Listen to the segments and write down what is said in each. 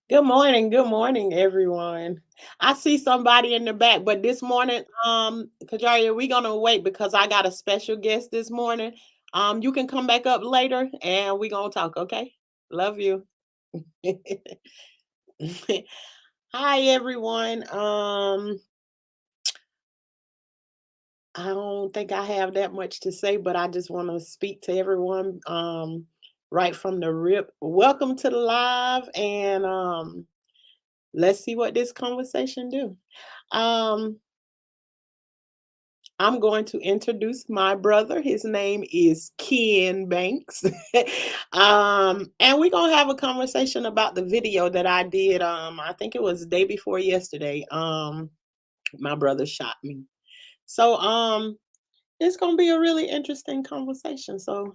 Good morning, everyone. I see somebody in the back, but this morning, Kajaria, we're gonna wait because I got a special guest this morning. You can come back up later and we're gonna talk, okay? Love you. Hi, everyone. I don't think I have that much to say, but I just want to speak to everyone right from the rip. Welcome to the live, and let's see what this conversation do. Um, I'm going to introduce my brother. His name is Ken Banks. And we're gonna have a conversation about the video that I did. I think it was the day before yesterday. My brother shot me. So it's gonna be a really interesting conversation. So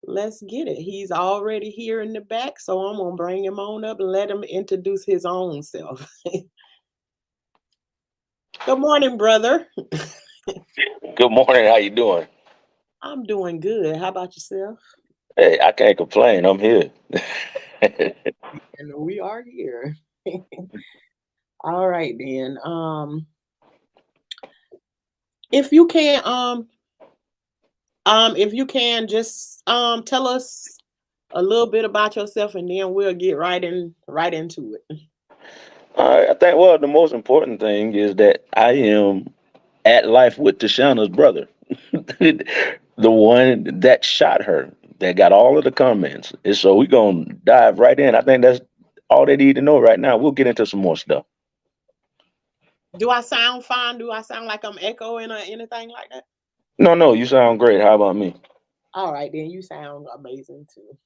let's get it. He's already here in the back, so I'm gonna bring him on up and let him introduce his own self. Good morning, brother. Good morning. How you doing? I'm doing good. How about yourself? Hey, I can't complain. I'm here. And we are here. All right then. If you can if you can just tell us a little bit about yourself and then we'll get right into it. I think, well, the most important thing is that I am at life with Tashana's brother, the one that shot her, that got all of the comments. And so we're going to dive right in. I think that's all they need to know right now. We'll get into some more stuff. Do I sound fine? Do I sound like I'm echoing or anything like that? No, you sound great. How about me? All right, then you sound amazing too.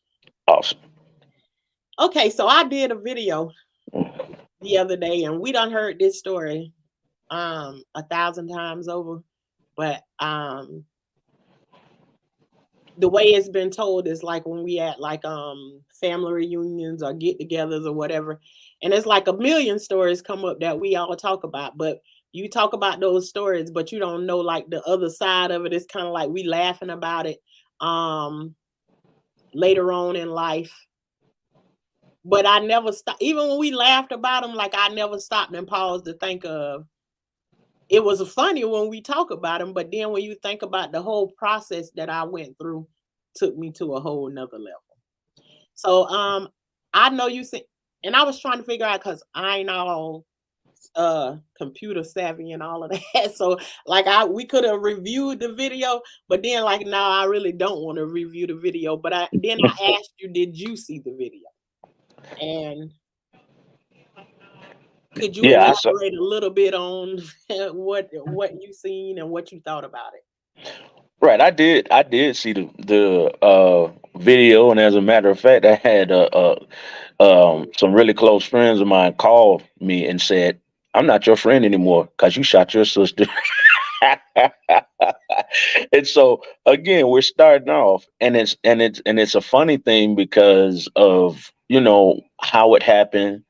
Awesome. Okay, so I did a video the other day and we done heard this story 1,000 times over. But the way it's been told is like when we at like family reunions or get-togethers or whatever, and it's like a million stories come up that we all talk about, but you talk about those stories but you don't know like the other side of it. It's kind of like we laughing about it um later on in life, but I never stop. Even when we laughed about them, like I never stopped and paused to think of it was funny when we talk about them, but then when you think about the whole process that I went through, took me to a whole nother level. So I know you see, and I was trying to figure out because I ain't all computer savvy and all of that. So like we could have reviewed the video, but then like now I really don't want to review the video. But I asked you, did you see the video? And could you Yeah, I saw. elaborate a little bit on what you seen and what you thought about it? Right, I did see the video, and as a matter of fact, I had some really close friends of mine call me and said, "I'm not your friend anymore because you shot your sister." And so again, we're starting off, and it's a funny thing because of how it happened,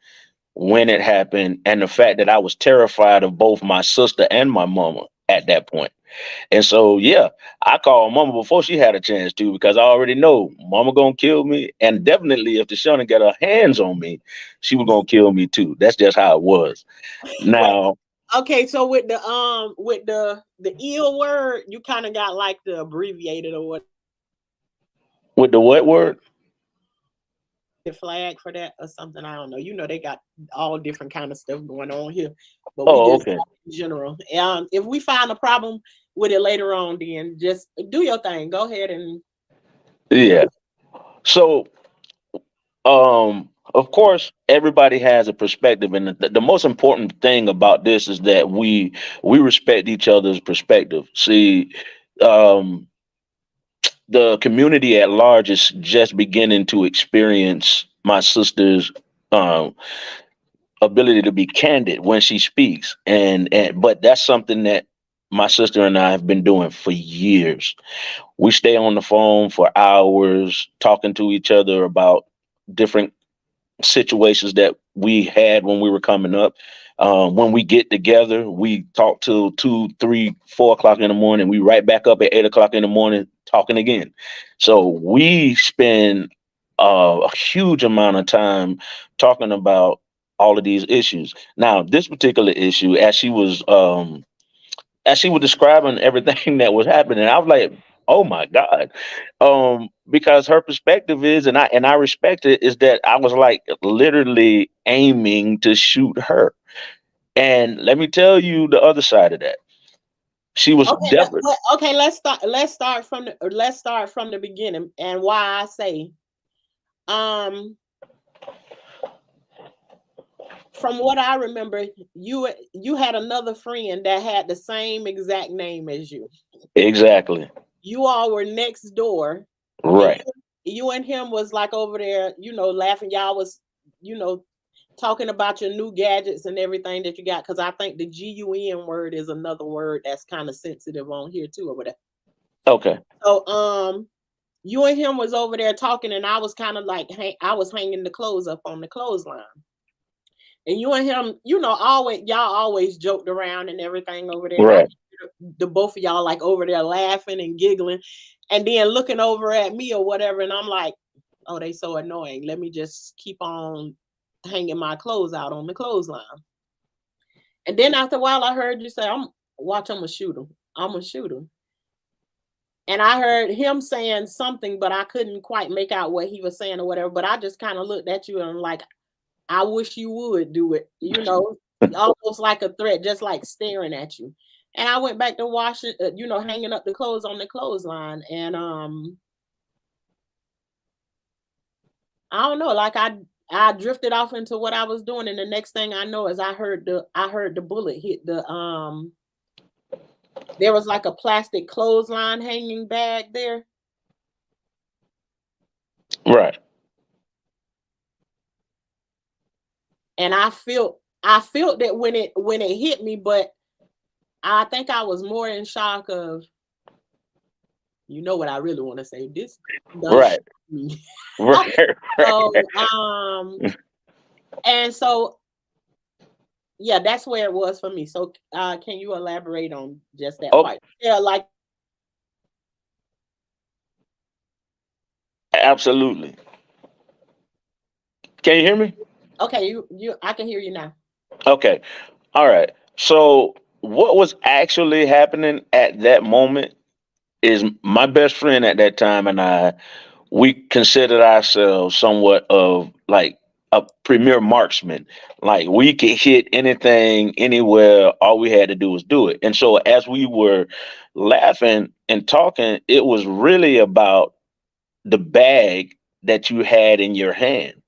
when it happened, and the fact that I was terrified of both my sister and my mama at that point. And so, yeah, I called mama before she had a chance to, because I already know mama gonna kill me. And definitely if the Shauna got her hands on me, she was gonna kill me too. That's just how it was. Wait, Now, okay, so with the ill word, you kind of got like the abbreviated or what, with the what word? the flag for that or something. I don't know. You know they got all different kind of stuff going on here, but we Oh, just okay. in general. If we find a problem with it later on, then just do your thing. Go ahead and you know. Yeah. So, of course, everybody has a perspective, and the most important thing about this is that we respect each other's perspective. See, um, the community at large is just beginning to experience my sister's um, ability to be candid when she speaks, and but that's something that my sister and I have been doing for years. We stay on the phone for hours talking to each other about different situations that we had when we were coming up. When we get together, we talk till 2, 3, 4 o'clock in the morning. We right back up at 8 o'clock in the morning talking again. So we spend a huge amount of time talking about all of these issues. Now, this particular issue, as she was describing everything that was happening, I was like, "Oh my God!" Because her perspective is, and I respect it, is that I was like literally aiming to shoot her. And let me tell you the other side of that. She was Okay, definitely okay. Let's start from the beginning and why I say um from what I remember, you had another friend that had the same exact name as you. exactly You all were next door, and right. you and him was like over there, laughing. Y'all was, you know, talking about your new gadgets and everything that you got. Because I think the GUN word is another word that's kind of sensitive on here too, or whatever. Okay. So, you and him was over there talking, and I was kind of like, I was hanging the clothes up on the clothesline. And you and him, y'all always joked around and everything over there. And I Right. the both of y'all like over there laughing and giggling and then looking over at me or whatever. And I'm like, oh, they so annoying. Let me just keep on hanging my clothes out on the clothesline. And then after a while, I heard you say, I'm gonna shoot him. I'm gonna shoot him. And I heard him saying something, but I couldn't quite make out what he was saying or whatever. But I just kind of looked at you and I'm like, I wish you would do it, almost like a threat, just like staring at you. And I went back to washing, hanging up the clothes on the clothesline. And I don't know, like I drifted off into what I was doing, and the next thing I know is I heard the bullet hit the there was like a plastic clothesline hanging bag there. Right. And I felt that when it hit me, but I think I was more in shock of, what I really want to say. This done Right. shoot me. Right. So, Right. and so yeah, that's where it was for me. So, can you elaborate on just that Oh, part? Yeah, like absolutely. Can you hear me? okay, I can hear you now. Okay. All right. So what was actually happening at that moment is my best friend at that time and I, we considered ourselves somewhat of like a premier marksman. Like we could hit anything, anywhere. All we had to do was do it. And so as we were laughing and talking, it was really about the bag that you had in your hand.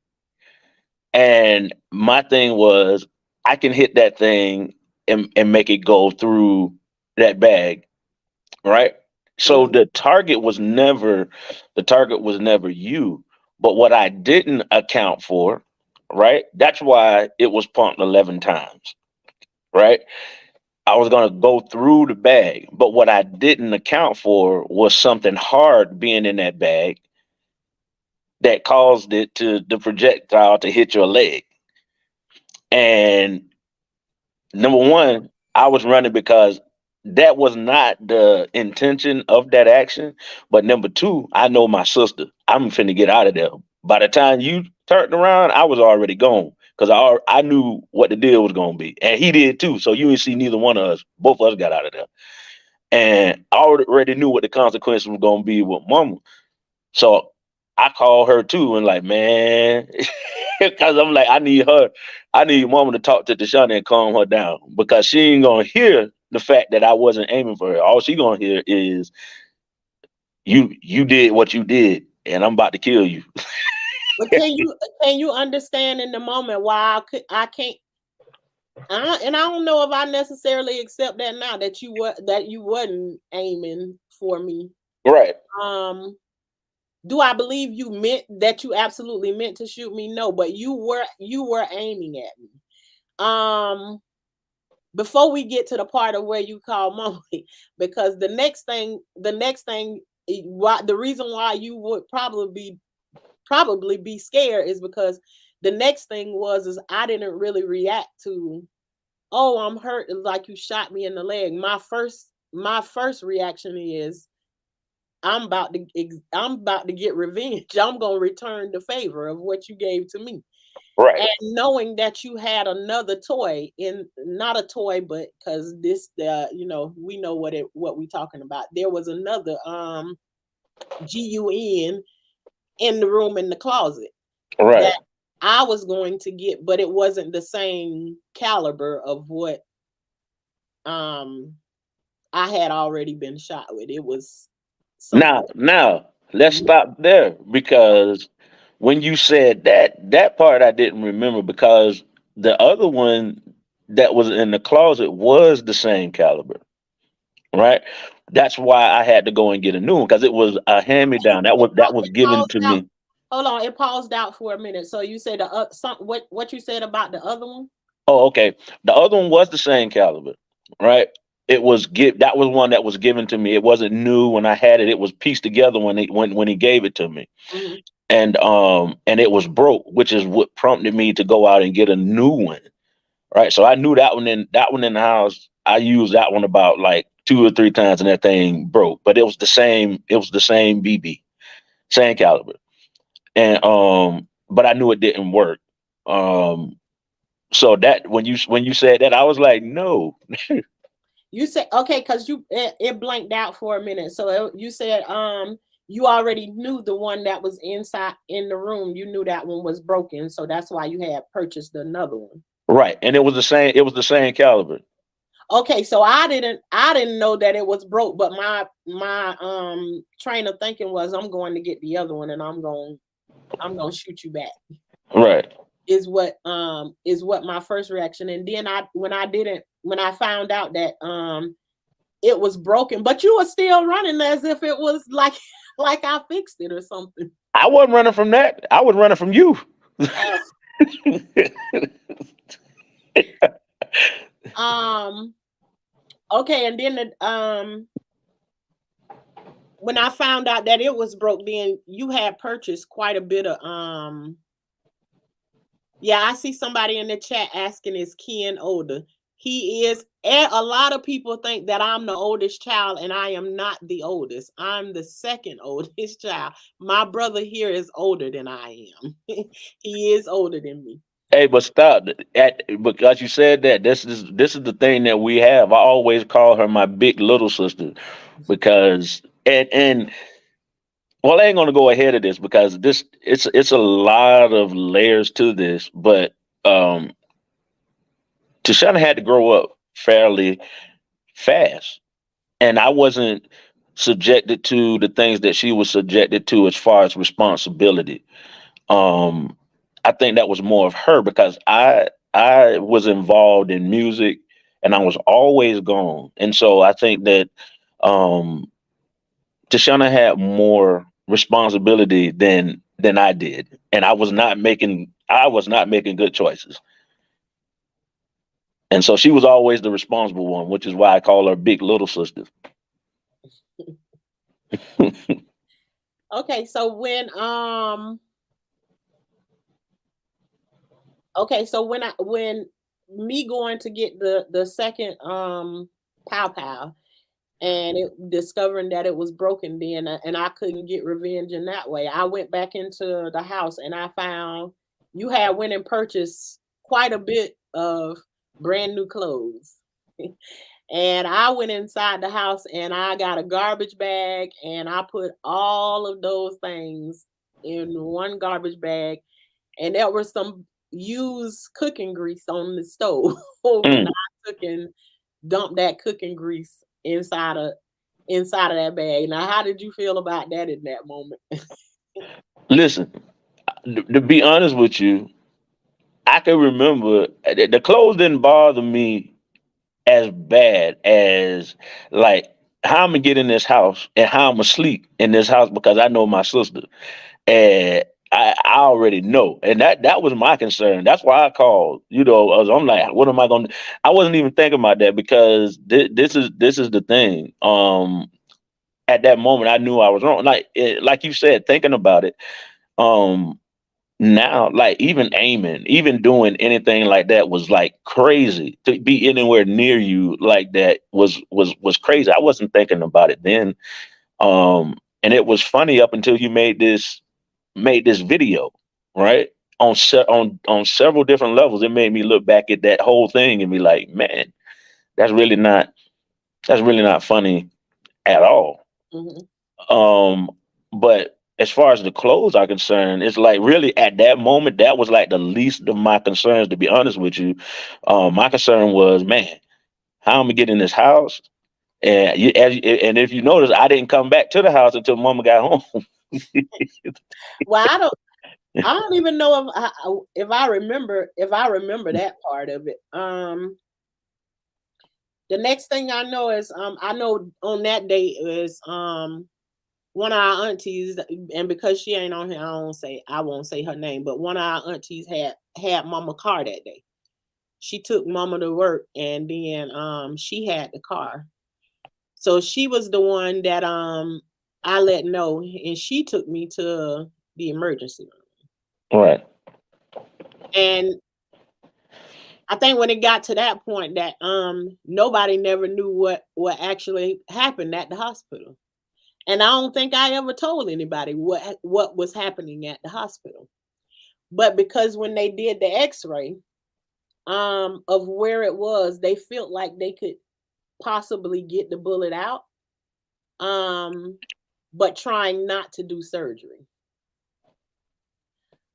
And my thing was, I can hit that thing and make it go through that bag, right? So Mhm. the target was never you. But what I didn't account for, right? That's why it was pumped 11 times, right? I was gonna go through the bag, but what I didn't account for was something hard being in that bag that caused it to the projectile to hit your leg. And number one, I was running because that was not the intention of that action. But number two, I know my sister. I'm finna get out of there. By the time you turned around, I was already gone because I knew what the deal was gonna be, and he did too. So you didn't see neither one of us. Both of us got out of there, and I already knew what the consequences were gonna be with Mama. So I called her too, and like, man, because I'm like, I need Mama to talk to Tashana and calm her down because she ain't gonna hear the fact that I wasn't aiming for her. All she gonna hear is you did what you did, and I'm about to kill you. But can you understand in the moment why I can't? And I don't know if I necessarily accept that now that you wasn't aiming for me. Right. Do I believe you meant that you absolutely meant to shoot me? No, but you were aiming at me. Before we get to the part of where you call mommy, because the next thing, why the reason why you would probably be scared is because the next thing is I didn't really react to, oh, I'm hurt, like you shot me in the leg. My first reaction is I'm about to get revenge. I'm gonna return the favor of what you gave to me. Right. And knowing that you had another toy not a toy, but because this, we know what we talking about. There was another GUN in the room in the closet Right. that I was going to get, but it wasn't the same caliber of what I had already been shot with. It was something. Now let's stop there because when you said that part I didn't remember because the other one that was in the closet was the same caliber, right? That's why I had to go and get a new one because it was a hand me down. That was It given paused to out. me. Hold on, it paused out for a minute. So you said what you said about the other one? Oh, okay. The other one was the same caliber, right? That was one that was given to me. It wasn't new when I had it. It was pieced together when he gave it to me. Mm-hmm. And it was broke, which is what prompted me to go out and get a new one. Right. So I knew that one in the house. I used that one about like 2 or 3 times and that thing broke. But it was the same BB, same caliber. And but I knew it didn't work. Um so that when you said that, I was like, no. You said okay, because it blanked out for a minute. So you said you already knew the one that was inside in the room. You knew that one was broken, so that's why you had purchased another one. Right. And it was the same caliber. Okay, so I didn't know that it was broke, but my train of thinking was I'm going to get the other one and I'm going to shoot you back. Right. Is what my first reaction. And then when I found out that it was broken, but you were still running as if it was like like I fixed it or something. I wasn't running from that. I was running from you. Okay, and then when I found out that it was broke, then you had purchased quite a bit of yeah, I see somebody in the chat asking, is Ken older? He is. A lot of people think that I'm the oldest child, and I am not the oldest. I'm the second oldest child. My brother here is older than I am. He is older than me. Hey, but stop because you said that this is the thing that we have. I always call her my big little sister because and well, I ain't gonna go ahead of this because it's a lot of layers to this, but um Tashana had to grow up fairly fast, and I wasn't subjected to the things that she was subjected to as far as responsibility. Um, I think that was more of her because I was involved in music and I was always gone. And so I think that um Tashana had more responsibility than I did. And I was not making good choices. And so she was always the responsible one, which is why I call her big little sister. Okay, so when Okay, so when me going to get the second pow pow and discovering that it was broken, then and I couldn't get revenge in that way, I went back into the house and I found you had went and purchased quite a bit of brand new clothes. And I went inside the house and I got a garbage bag and I put all of those things in one garbage bag. And there was some used cooking grease on the stove. And Mm. I took and dumped that cooking grease inside of that bag. Now, how did you feel about that in that moment? Listen, to be honest with you, I can remember the clothes didn't bother me as bad as like how I'm gonna get in this house and how I'm gonna sleep in this house because I know my sister and I already know, and that was my concern. That's why I called. You know, I'm like, what am I gonna? I wasn't even thinking about that because this is the thing. At that moment, I knew I was wrong. Like you said, thinking about it. Um, Now, like even aiming, even doing anything like that was like crazy. To be anywhere near you like that was crazy. I wasn't thinking about it then. And it was funny up until you made this video, right? On several different levels, it made me look back at that whole thing and be like, man, that's really not that's really not funny at all. Mhm. Um, but as far as the clothes are concerned, it's like really at that moment that was like the least of my concerns. To be honest with you, my concern was, man, how am I get in this house? And if you notice, I didn't come back to the house until Mama got home. Well, I don't even know if I remember that part of it. The next thing I know is I know on that day is one of our aunties, and because she ain't on here, I won't say her name, but one of our aunties had mama car that day. She took mama to work and then she had the car. So she was the one that I let know and she took me to the emergency room. Right. And I think when it got to that point that nobody never knew what actually happened at the hospital. And I don't think I ever told anybody what was happening at the hospital. But because when they did the x-ray of where it was, they felt like they could possibly get the bullet out. Um but trying not to do surgery.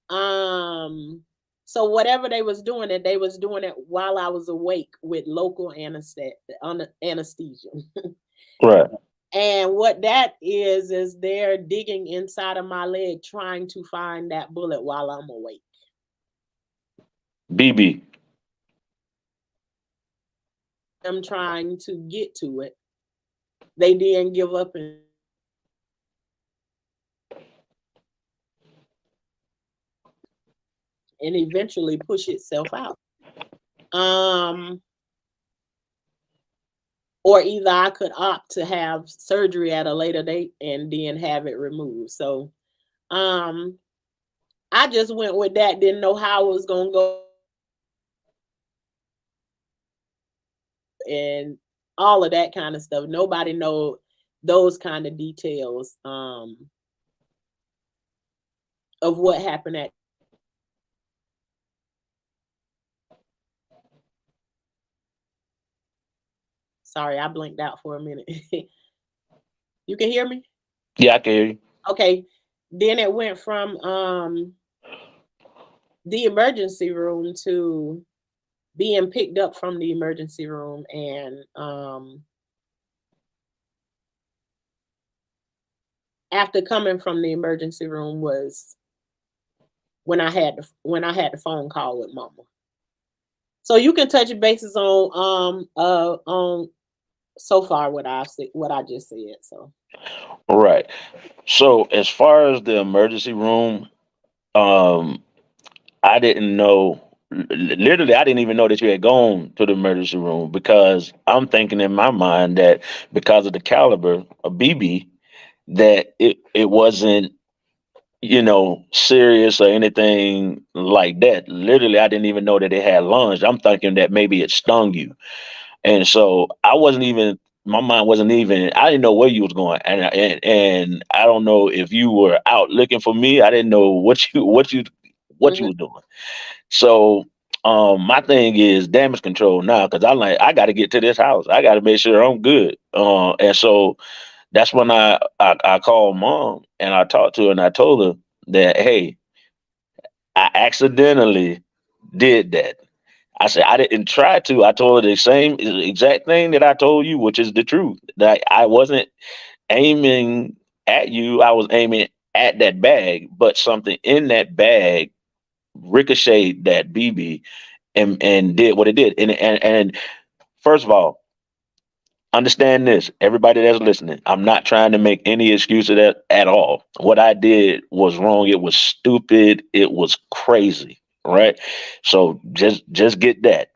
Um so whatever they was doing it, they was doing it while I was awake with local anesthesia. Right. And what that is they're digging inside of my leg trying to find that bullet while I'm awake. BB. I'm trying to get to it. They didn't give up and eventually push itself out. Um, or either I could opt to have surgery at a later date and then have it removed. So um, I just went with that, didn't know how it was gonna go and all of that kind of stuff. Nobody know those kind of details of what happened at. Sorry, I blinked out for a minute. You can hear me? Yeah, I can hear you. Okay. Then it went from the emergency room to being picked up from the emergency room and after coming from the emergency room was when I had the phone call with mama. So you can touch bases on so far what I just said. So Right. So as far as the emergency room, um, I didn't know. Literally, I didn't even know that you had gone to the emergency room because I'm thinking in my mind that because of the caliber of BB, that it wasn't. serious or anything like that. Literally, I didn't even know that it had lungs. I'm thinking that maybe it stung you. And so I wasn't even, my mind wasn't even, I didn't know where you was going. And I don't know if you were out looking for me. I didn't know what you Mhm. was doing. So my thing is damage control now, because I got to get to this house. I got to make sure I'm good. And so that's when I called mom and I talked to her and I told her that, hey, I accidentally did that. I said I didn't try to. I told her the same exact thing that I told you, which is the truth. That I wasn't aiming at you. I was aiming at that bag, but something in that bag ricocheted that BB and did what it did. And first of all, understand this, everybody that's listening. I'm not trying to make any excuse of that at all. What I did was wrong. It was stupid. It was crazy. Right. So just get that.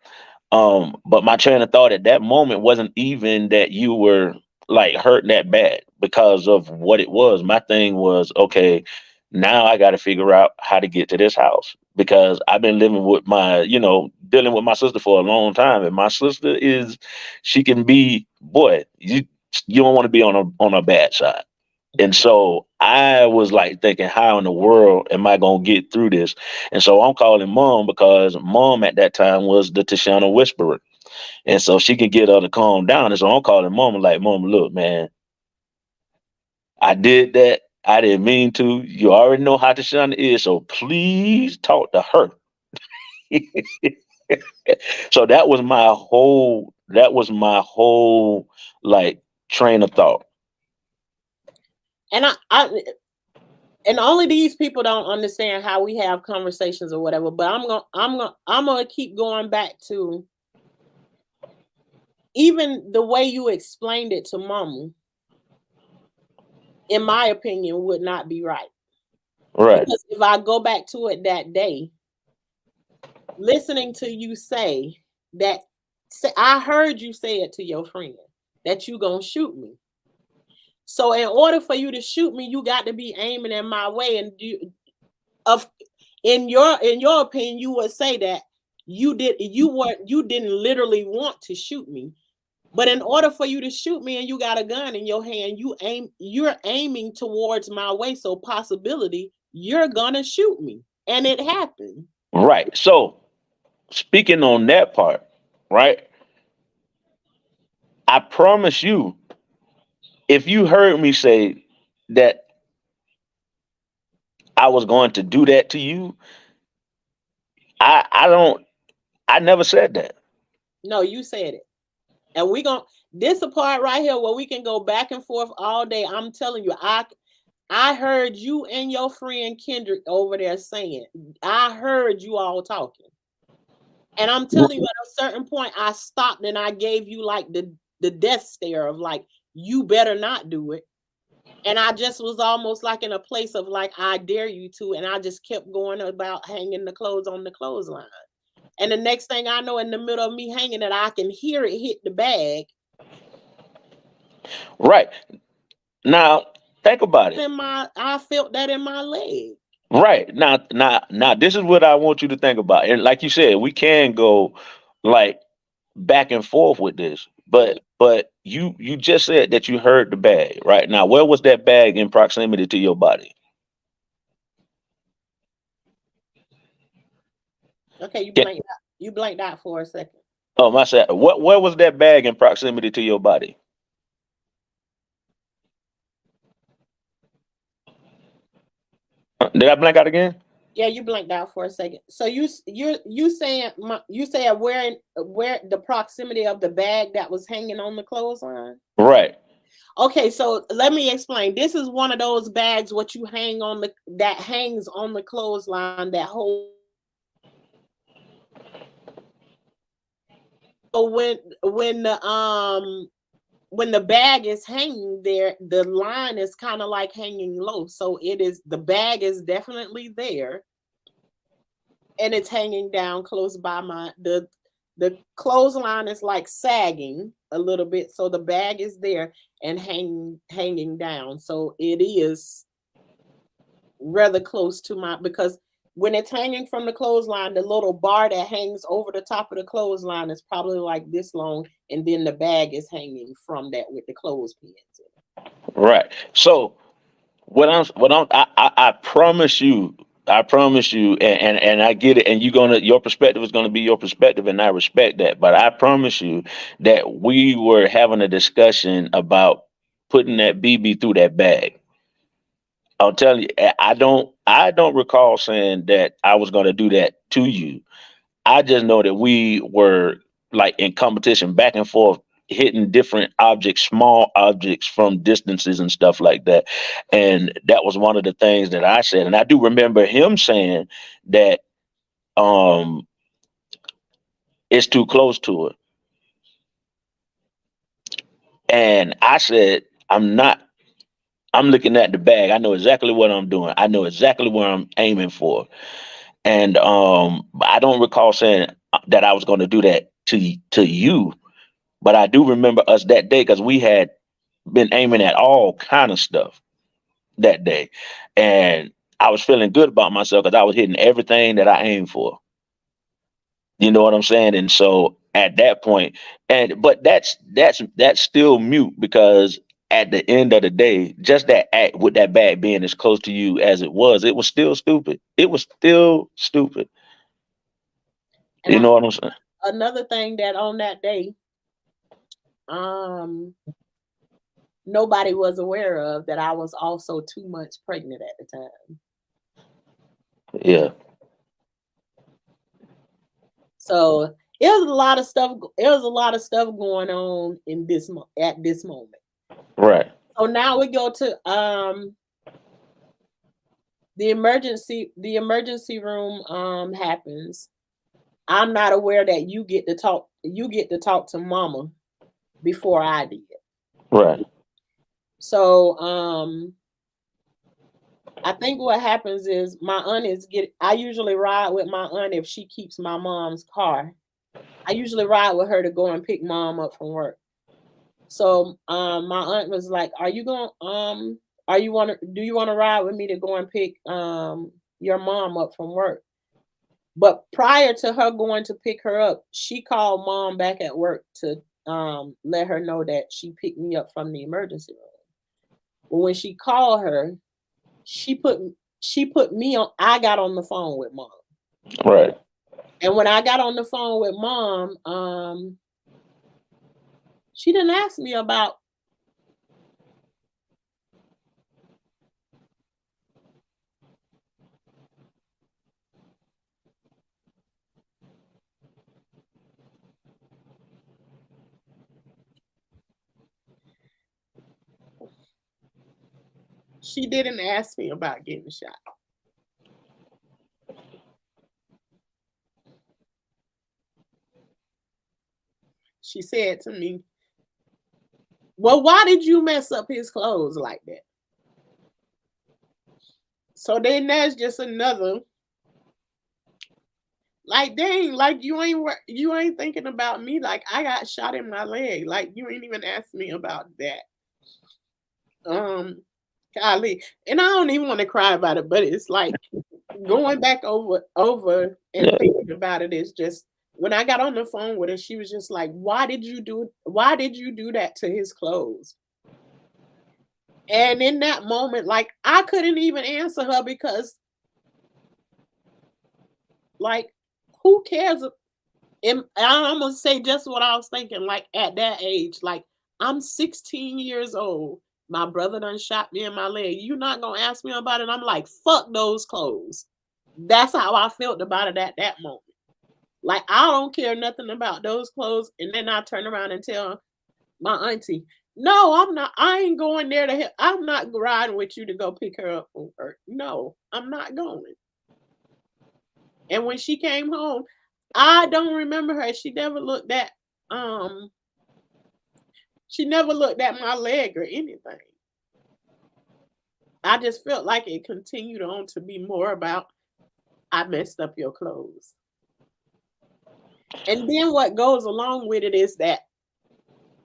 But my train of thought at that moment wasn't even that you were like hurting that bad because of what it was. My thing was, okay, now I got to figure out how to get to this house because I've been living with dealing with my sister for a long time. And my sister she can be, boy, you don't want to be on a bad side. And so I was like thinking, how in the world am I gonna get through this? And so I'm calling mom because mom at that time was the Tashana whisperer. And so she can get her to calm down. And so I'm calling mom and like, mom, look, man, I did that. I didn't mean to. You already know how Tashana is, so please talk to her. So that was my whole like train of thought. And I and only these people don't understand how we have conversations or whatever. But I'm gonna keep going back to even the way you explained it to mama. In my opinion, would not be right Right. because if I go back to it that day, listening to you say that, I heard you say it to your friend that you gonna shoot me. So in order for you to shoot me, you got to be aiming in my way, and of in your opinion, you would say that you didn't literally want to shoot me. But in order for you to shoot me and you got a gun in your hand, you're aiming towards my way. So possibility you're gonna shoot me. And it happened. Right. So speaking on that part, right? I promise you, if you heard me say that I was going to do that to you, I don't I never said that. No, you said it. And we gonna this a part right here where we can go back and forth all day. I'm telling you, I heard you and your friend Kendrick over there saying, I heard you all talking. And I'm telling you, at a certain point, I stopped and I gave you like the death stare of like, you better not do it. And I just was almost like in a place of like, I dare you to. And I just kept going about hanging the clothes on the clothesline. And the next thing I know, in the middle of me hanging it, I can hear it hit the bag. Right. Now, think about it. I felt that in my leg. Right. Now this is what I want you to think about. And like you said, we can go like back and forth with this. But you just said that you heard the bag, right? Now, where was that bag in proximity to your body? Okay, you Yeah. blanked out. You blanked out for a second. Oh, my said, where was that bag in proximity to your body? Did I blank out again? Yeah, you blanked out for a second. So you saying where the proximity of the bag that was hanging on the clothesline? Right. Okay, so let me explain. This is one of those bags what you hang on the that hangs on the clothesline that holds. So when the bag is hanging there, the line is kind of like hanging low. So the bag is definitely there and it's hanging down close by the clothesline is like sagging a little bit. So the bag is there and hanging down. So it is rather close to my, because when it's hanging from the clothesline, the little bar that hangs over the top of the clothesline is probably like this long, and then the bag is hanging from that with the clothespins in it. Right. So I promise you, and I get it, and your perspective is gonna be your perspective, and I respect that. But I promise you that we were having a discussion about putting that BB through that bag. I'll tell you, I don't recall saying that I was gonna do that to you. I just know that we were like in competition back and forth, hitting different objects, small objects from distances and stuff like that. And that was one of the things that I said. And I do remember him saying that um it's too close to it. And I said, I'm not, I'm looking at the bag. I know exactly what I'm doing. I know exactly where I'm aiming for. And I don't recall saying that I was going to do that to you. But I do remember us that day because we had been aiming at all kind of stuff that day, and I was feeling good about myself because I was hitting everything that I aimed for. You know what I'm saying? And so at that point, and but that's still mute because at the end of the day, just that act with that bag being as close to you as it was still stupid. It was still stupid. And You know what I'm saying? another thing that on that day, um, nobody was aware of, that I was also 2 months pregnant at the time. Yeah. So it was a lot of stuff. It was a lot of stuff going on in at this moment. Right. So now we go to the emergency room happens. I'm not aware that you get to talk to mama before I did. Right. So I think what happens is my aunt I usually ride with my aunt if she keeps my mom's car. I usually ride with her to go and pick mom up from work. So my aunt was like, "Are you going do you want to ride with me to go and pick your mom up from work?" But prior to her going to pick her up, she called mom back at work to let her know that she picked me up from the emergency room. Well, when she called her, she put me on. I got on the phone with mom. Right. And when I got on the phone with mom, she didn't ask me about. She didn't ask me about getting shot. She said to me, "Well, why did you mess up his clothes like that?" So then that's just another, like, dang, like you ain't thinking about me. Like, I got shot in my leg. Like, you ain't even asked me about that. Golly. And I don't even want to cry about it, but it's like going back over and Yeah. thinking about it is just, when I got on the phone with her, she was just like, why did you do that to his clothes? And in that moment, like, I couldn't even answer her because, like, who cares? And I'm gonna say just what I was thinking. Like, at that age, like, I'm 16 years old. My brother done shot me in my leg. You not gonna ask me about it? I'm like, fuck those clothes. That's how I felt about it at that moment. Like, I don't care nothing about those clothes. And then I turn around and tell my auntie, "No, I'm not. I ain't going there to help. I'm not riding with you to go pick her up from work. No, I'm not going." And when she came home, I don't remember her. Um she never looked at my leg or anything. I just felt like it continued on to be more about, I messed up your clothes. And then what goes along with it is that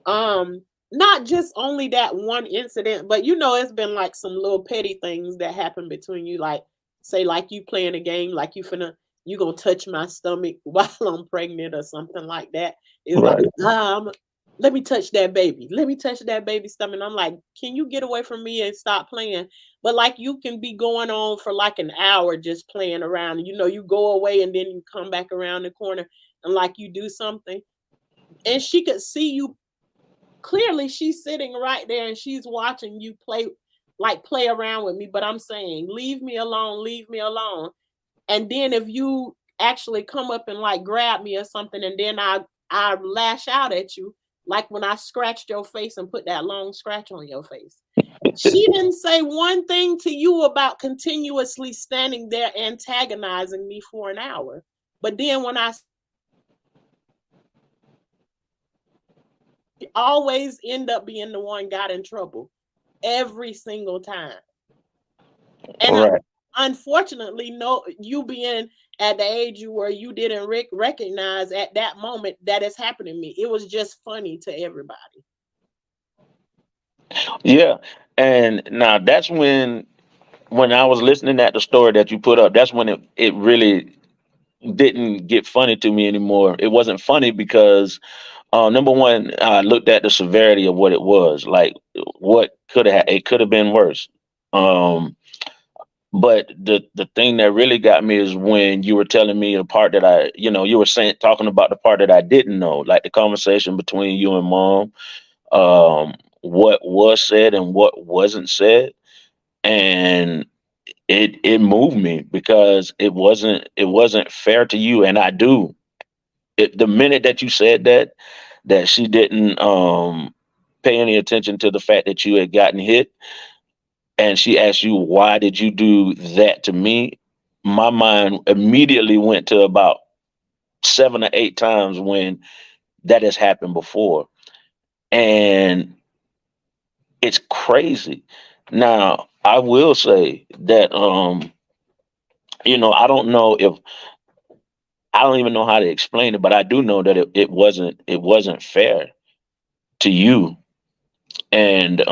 um not just only that one incident, but it's been like some little petty things that happen between you. Like, say, like you playing a game, like you gonna touch my stomach while I'm pregnant or something like that. It's like, Right. let me touch that baby. Let me touch that baby's stomach. I'm like, can you get away from me and stop playing? But like you can be going on for like an hour just playing around. You go away and then you come back around the corner and like you do something. And she could see you clearly, she's sitting right there and she's watching you play around with me, but I'm saying leave me alone, leave me alone. And then if you actually come up and like grab me or something, and then I lash out at you, like when I scratched your face and put that long scratch on your face. She didn't say one thing to you about continuously standing there antagonizing me for an hour. But then when I always end up being the one got in trouble every single time. And Right. unfortunately, no, you being at the age you were, you didn't recognize at that moment that it's happening to me. It was just funny to everybody. Yeah. And now that's when I was listening at the story that you put up, that's when it really didn't get funny to me anymore. It wasn't funny because number one, I looked at the severity of what it was. Like what could have it could have been worse. Um, but the thing that really got me is when you were telling me the part that you were saying talking about the part that I didn't know, like the conversation between you and mom, what was said and what wasn't said, and it moved me because it wasn't fair to you, and I do. The minute that you said that she didn't pay any attention to the fact that you had gotten hit, and she asked you why did you do that to me, my mind immediately went to about 7 or 8 times when that has happened before, and it's crazy. Now I will say that I don't know if I don't even know how to explain it, but I do know that it wasn't fair to you. And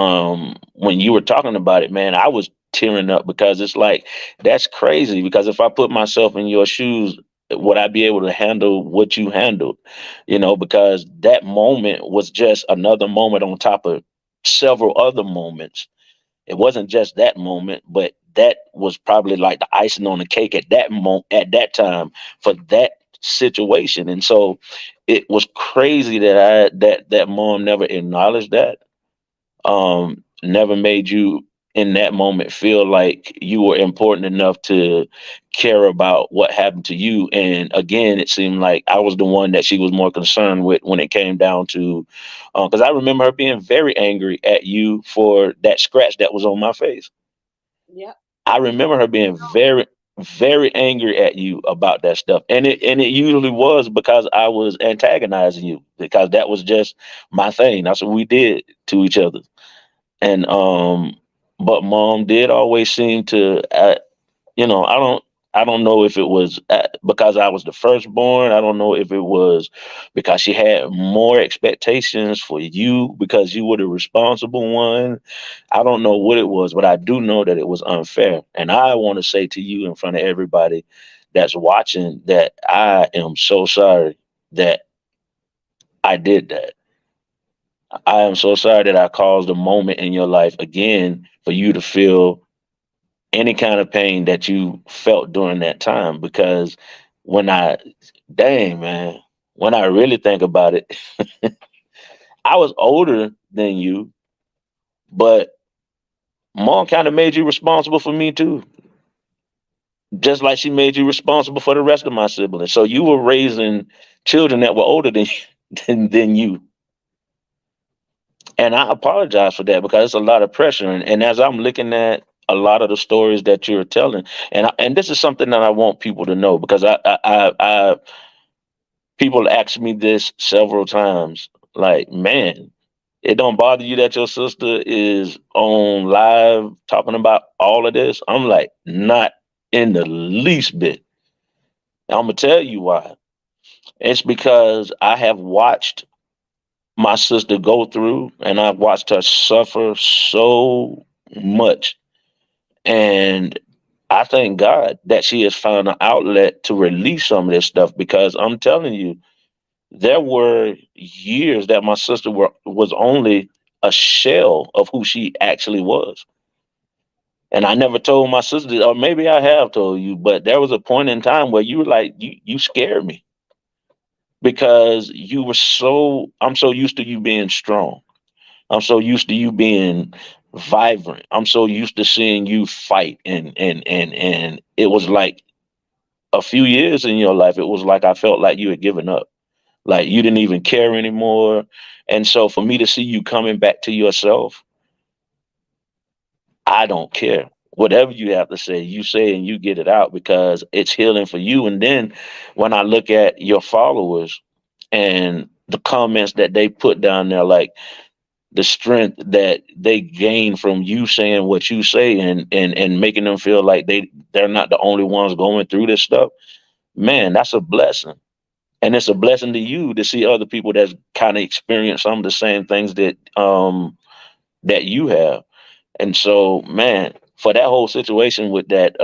when you were talking about it, man, I was tearing up because it's like that's crazy. Because if I put myself in your shoes, would I be able to handle what you handled? Because that moment was just another moment on top of several other moments. It wasn't just that moment, but that was probably like the icing on the cake at that moment, at that time, for that situation. And so it was crazy that mom never acknowledged that, never made you in that moment feel like you were important enough to care about what happened to you. And again, it seemed like I was the one that she was more concerned with when it came down to, because I remember her being very angry at you for that scratch that was on my face. Yep. I remember her being very, very angry at you about that stuff. And it usually was because I was antagonizing you, because that was just my thing. That's what we did to each other. And but mom did always seem to I don't know if it was because I was the firstborn. I don't know if it was because she had more expectations for you because you were the responsible one. I don't know what it was, but I do know that it was unfair. And I want to say to you in front of everybody that's watching that I am so sorry that I did that. I am so sorry that I caused a moment in your life again for you to feel any kind of pain that you felt during that time. Because when I, dang man, when I really think about it, I was older than you, but mom kind of made you responsible for me too, just like she made you responsible for the rest of my siblings. So you were raising children that were older than than you. And I apologize for that because it's a lot of pressure. And as I'm looking at a lot of the stories that you're telling, and this is something that I want people to know, because people ask me this several times, like, man, it don't bother you that your sister is on live talking about all of this? I'm like, not in the least bit. I'm gonna tell you why. It's because I have watched my sister go through, and I've watched her suffer so much. And I thank God that she has found an outlet to release some of this stuff, because I'm telling you, there were years that my sister was only a shell of who she actually was. And I never told my sister, or maybe I have told you, but there was a point in time where you were like, you scared me, because you were I'm so used to you being strong. I'm so used to you being vibrant. I'm so used to seeing you fight, and it was like a few years in your life, it was like I felt like you had given up. Like you didn't even care anymore. And so for me to see you coming back to yourself, I don't care. Whatever you have to say, you say and you get it out, because it's healing for you. And then when I look at your followers and the comments that they put down there, like the strength that they gain from you saying what you say, and making them feel like they're not the only ones going through this stuff, man, that's a blessing. And it's a blessing to you to see other people that's kind of experience some of the same things that you have. And so, man, for that whole situation with that,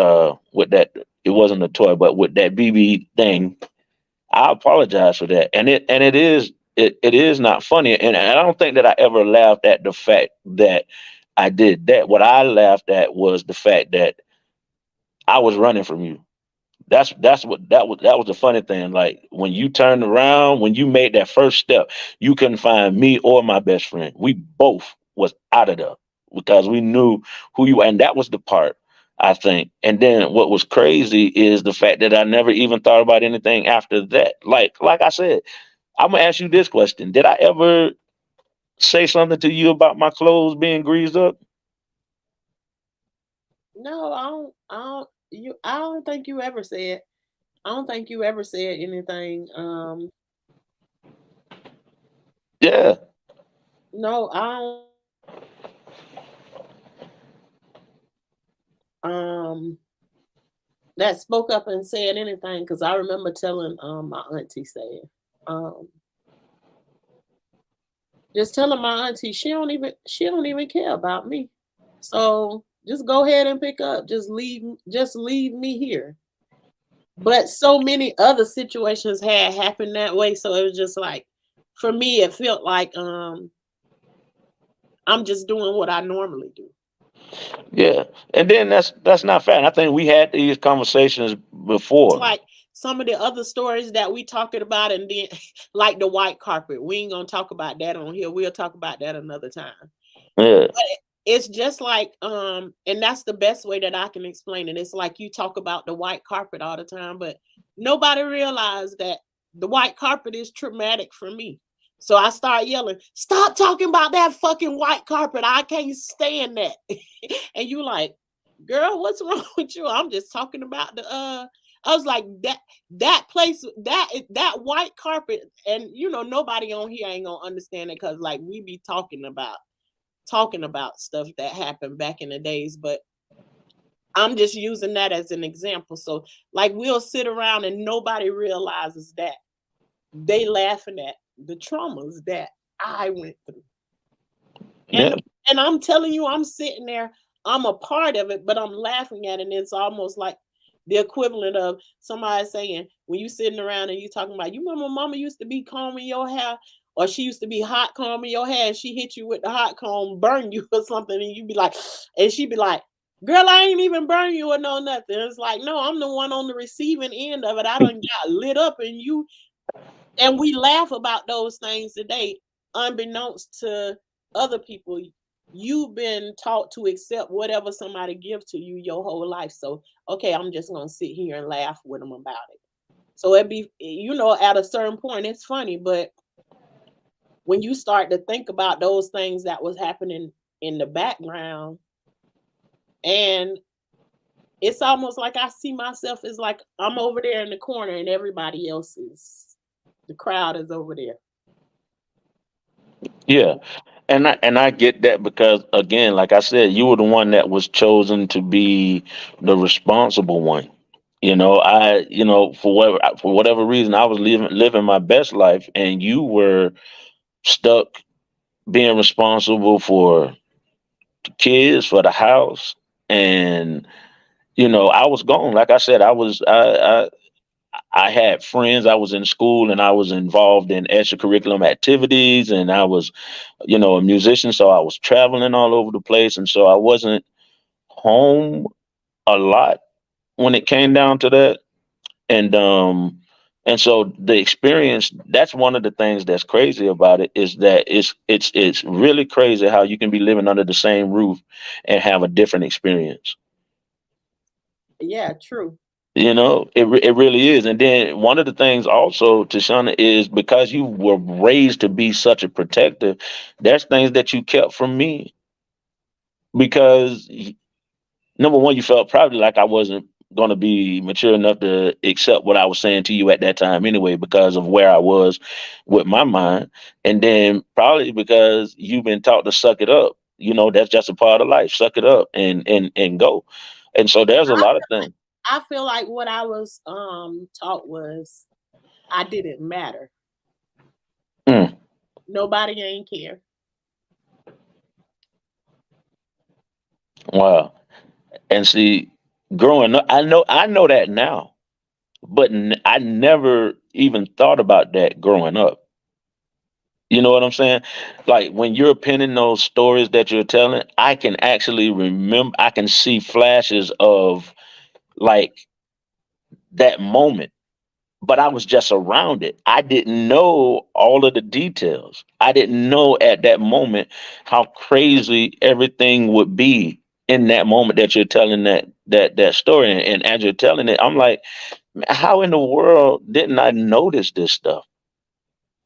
it wasn't a toy, but with that BB thing, I apologize for that. And it is not funny. And I don't think that I ever laughed at the fact that I did that. What I laughed at was the fact that I was running from you. That was the funny thing. Like when you turned around, when you made that first step, you couldn't find me or my best friend. We both was out of there because we knew who you were, and that was the part, I think. And then what was crazy is the fact that I never even thought about anything after that. Like I said, I'm gonna ask you this question: did I ever say something to you about my clothes being greased up? No, I don't think you ever said. I don't think you ever said anything. Yeah, No, I don't. Um, that spoke up and said anything because I remember telling my auntie saying, um, just telling my auntie she don't even care about me. So just go ahead and pick up. Just leave me here. But so many other situations had happened that way, so it was just like for me it felt like I'm just doing what I normally do. yeah. And then that's not fair. And I think we had these conversations It's before. like some of the other stories that we talking about, and then like the white carpet. We ain't gonna talk about that on here. We'll talk about that another time. Yeah, But it's just like and that's the best way that I can explain it. It's like you talk about the white carpet all the time, but nobody realized that the white carpet is traumatic for me. So I start yelling, "Stop talking about that fucking white carpet. I can't stand that." And you like, "Girl, what's wrong with you?" I'm just talking about the I was like that place that white carpet, and nobody on here ain't gonna understand it because like we be talking about stuff that happened back in the days, but I'm just using that as an example. So like we'll sit around and nobody realizes that they laughing at the traumas that I went through. yeah, And I'm telling you, I'm sitting there, I'm a part of it, but I'm laughing at it. And it's almost like the equivalent of somebody saying, when you sitting around and you talking about, you remember mama used to be combing your hair, or she used to be hot combing your hair, and she hit you with the hot comb, burn you or something, and you be like, and she be like, girl, I ain't even burn you or no nothing. It's like, no, I'm the one on the receiving end of it. I done got lit up, and we laugh about those things today, unbeknownst to other people. You've been taught to accept whatever somebody gives to you your whole life. So, okay, I'm just gonna sit here and laugh with them about it. So it be, at a certain point, it's funny, but when you start to think about those things that was happening in the background, and it's almost like I see myself as like I'm over there in the corner and everybody else the crowd is over there. yeah. And I get that, because again, like I said, you were the one that was chosen to be the responsible one. For whatever reason, I was living my best life, and you were stuck being responsible for the kids, for the house, and I was gone. Like I said, I had friends. I was in school and I was involved in extracurriculum activities, and I was, a musician, so I was traveling all over the place, and so I wasn't home a lot when it came down to that. And so the experience, that's one of the things that's crazy about it, is that it's really crazy how you can be living under the same roof and have a different experience. Yeah, true. It really is. And then one of the things also, Tashana, is because you were raised to be such a protector, there's things that you kept from me because number one, you felt probably like I wasn't going to be mature enough to accept what I was saying to you at that time anyway, because of where I was with my mind. And then probably because you've been taught to suck it up. That's just a part of life. Suck it up and go. And so there's a lot of things. I feel like what I was taught was I didn't matter. Mm, Nobody ain't care. wow. And see, growing up, I know that now, but I never even thought about that growing up. You know what I'm saying? Like when you're penning those stories that you're telling, I can actually remember, I can see flashes of like that moment, but I was just around it. I didn't know all of the details. I didn't know at that moment how crazy everything would be in that moment that you're telling that story. And as you're telling it, I'm like, how in the world didn't I notice this stuff?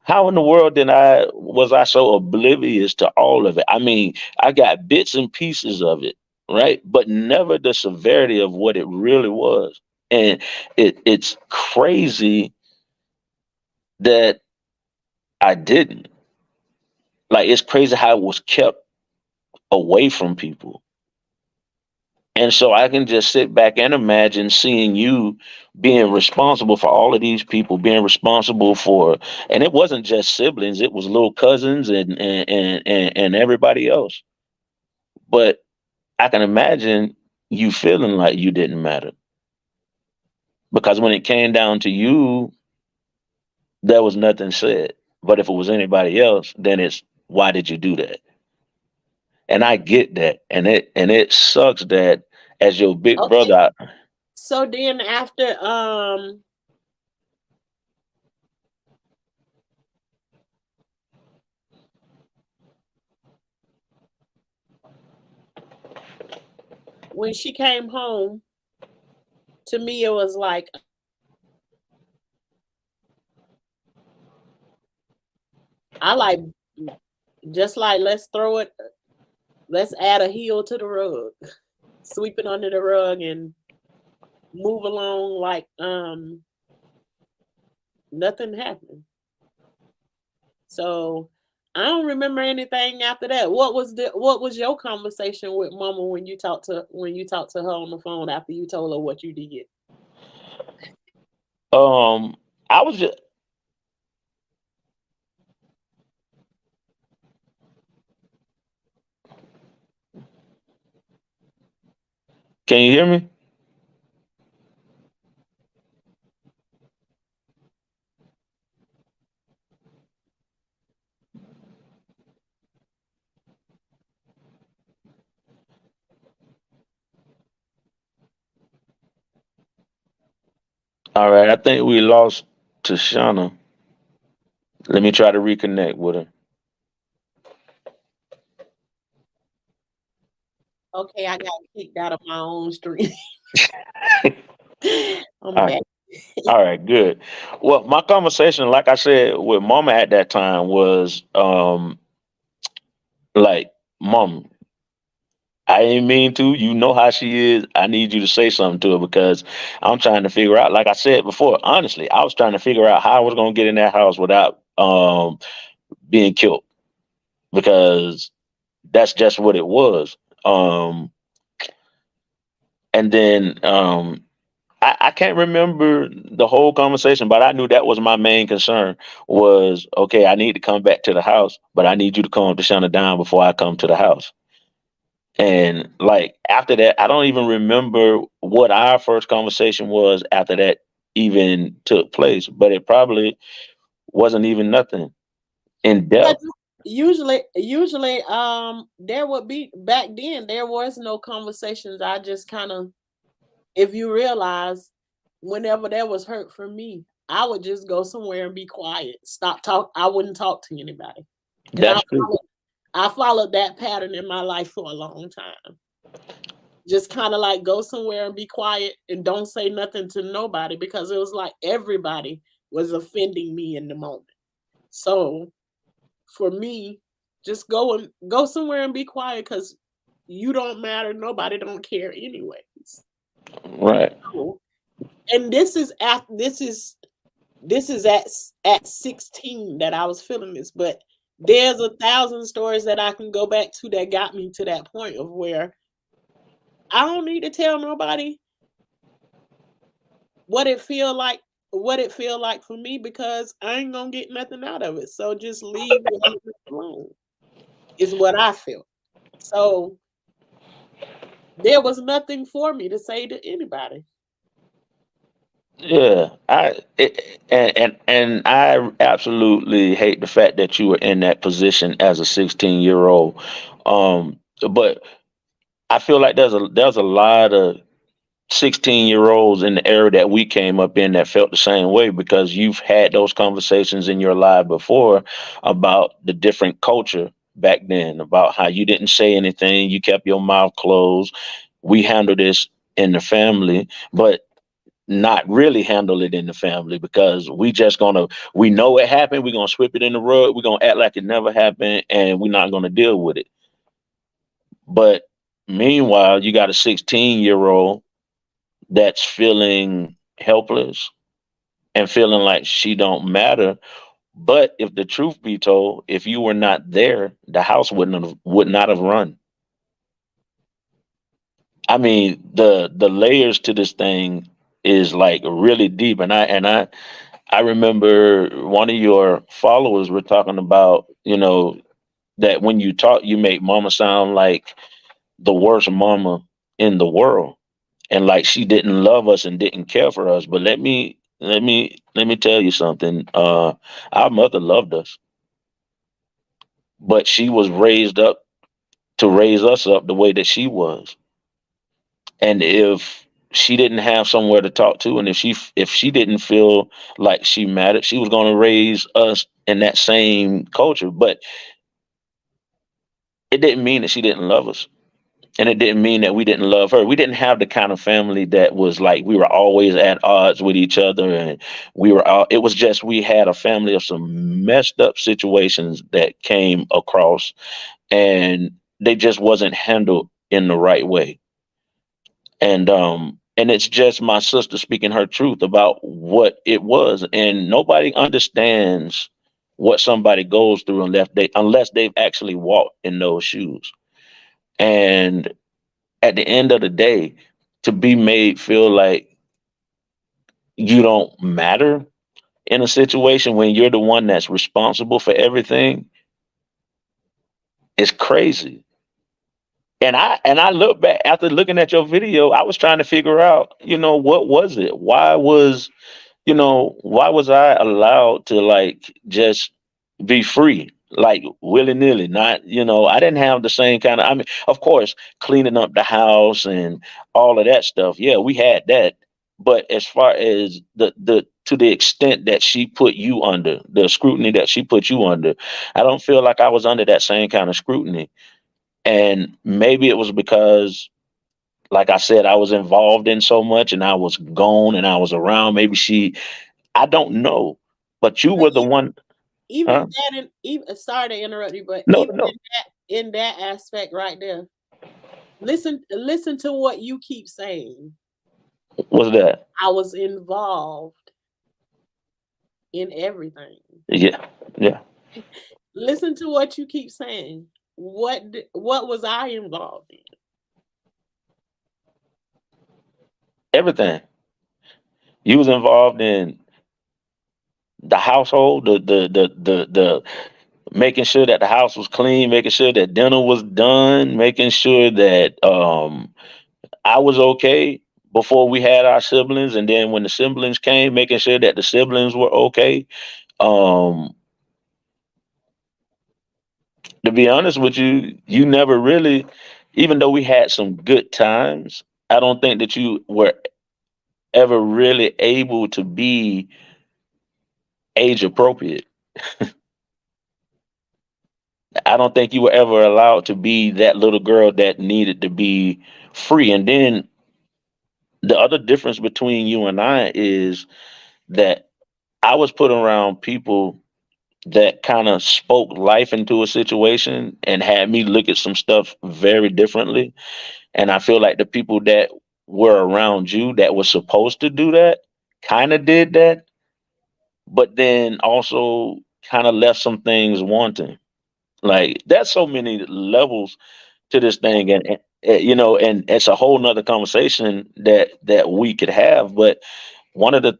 How in the world did I was I so oblivious to all of it? I mean, I got bits and pieces of it, right? But never the severity of what it really was. And it's crazy that I didn't. Like it's crazy how it was kept away from people. And so I can just sit back and imagine seeing you being responsible for all of these people, being responsible for, and it wasn't just siblings, it was little cousins and everybody else. But I can imagine you feeling like you didn't matter because when it came down to you, there was nothing said. But if it was anybody else, then it's why did you do that? And I get that, and it sucks that as your big Okay. brother. So then after when she came home, to me it was like I like just like let's add a heel to the rug. Sweep it under the rug and move along like nothing happened. So I don't remember anything after that. What was your conversation with mama when you talked to her on the phone after you told her what you did? um I was just, can you hear me? All right, I think we lost Tashana. Let me try to reconnect with her. Okay, I got kicked out of my own stream. I'm All back. right, all right, good. Well, my conversation, like I said, with Mama at that time was like, Mom, I ain't mean to. You know how she is. I need you to say something to her because I'm trying to figure out. Like I said before, honestly, I was trying to figure out how I was gonna get in that house without being killed because that's just what it was. And then I can't remember the whole conversation, but I knew that was my main concern was, okay, I need to come back to the house, but I need you to calm Deshauna down before I come to the house. And like after that, I don't even remember what our first conversation was after that even took place, but it probably wasn't even nothing in But depth. usually, there would be back then. There was no conversations. I just kind of, if you realize, whenever there was hurt for me, I would just go somewhere and be quiet. Stop talk. I wouldn't talk to anybody, and That's true. I followed that pattern in my life for a long time. Just kind of like go somewhere and be quiet and don't say nothing to nobody because it was like everybody was offending me in the moment. So for me, just go somewhere and be quiet because you don't matter. Nobody don't care anyways. Right. So, and this is at 16 that I was feeling this, but there's 1,000 stories that I can go back to that got me to that point of where I don't need to tell nobody what it feel like for me because I ain't gonna get nothing out of it. So just leave it alone is what I feel. So there was nothing for me to say to anybody. Yeah, and I absolutely hate the fact that you were in that position as a 16-year-old. But I feel like there's a lot of 16-year-olds in the era that we came up in that felt the same way because you've had those conversations in your life before about the different culture back then, about how you didn't say anything, you kept your mouth closed. We handle this in the family, but not really handle it in the family because we know it happened, we're gonna sweep it in the rug, we're gonna act like it never happened, and we're not gonna deal with it. But meanwhile, you got a 16-year-old that's feeling helpless and feeling like she don't matter. But if the truth be told, if you were not there, the house would not have run. I mean, the layers to this thing is like really deep. And I remember one of your followers were talking about, that when you talk, you make mama sound like the worst mama in the world. And like she didn't love us and didn't care for us. But let me tell you something. Our mother loved us, but she was raised up to raise us up the way that she was. And if she didn't have somewhere to talk to, and if she didn't feel like she mattered, she was going to raise us in that same culture. But it didn't mean that she didn't love us. And it didn't mean that we didn't love her. We didn't have the kind of family that was like we were always at odds with each other, and it was just we had a family of some messed up situations that came across, and they just wasn't handled in the right way. And it's just my sister speaking her truth about what it was, and nobody understands what somebody goes through unless they've actually walked in those shoes. And at the end of the day, to be made feel like you don't matter in a situation when you're the one that's responsible for everything is crazy. And I look back after looking at your video, I was trying to figure out, what was it? Why was I allowed to like just be free, like willy nilly? Not, I didn't have the same kind of. I mean, of course, cleaning up the house and all of that stuff. Yeah, we had that. But as far as the to the extent that she put you under the scrutiny that she put you under, I don't feel like I was under that same kind of scrutiny. And maybe it was because, like I said, I was involved in so much and I was gone and I was around. I don't know, but you But were the one, even huh? that, and even sorry to interrupt you, but No, even no. in that aspect right there, listen to what you keep saying. Was that? I was involved in everything. Yeah, yeah. Listen to what you keep saying. What was I involved in? Everything. You was involved in the household, the making sure that the house was clean, making sure that dinner was done, making sure that I was okay before we had our siblings, and then when the siblings came, making sure that the siblings were okay. Um, to be honest with you, you never really, even though we had some good times, I don't think that you were ever really able to be age appropriate. I don't think you were ever allowed to be that little girl that needed to be free. And then the other difference between you and I is that I was put around people that kind of spoke life into a situation and had me look at some stuff very differently. And I feel like the people that were around you that were supposed to do that kind of did that, but then also kind of left some things wanting. Like there's so many levels to this thing, and it's a whole nother conversation that we could have. But one of the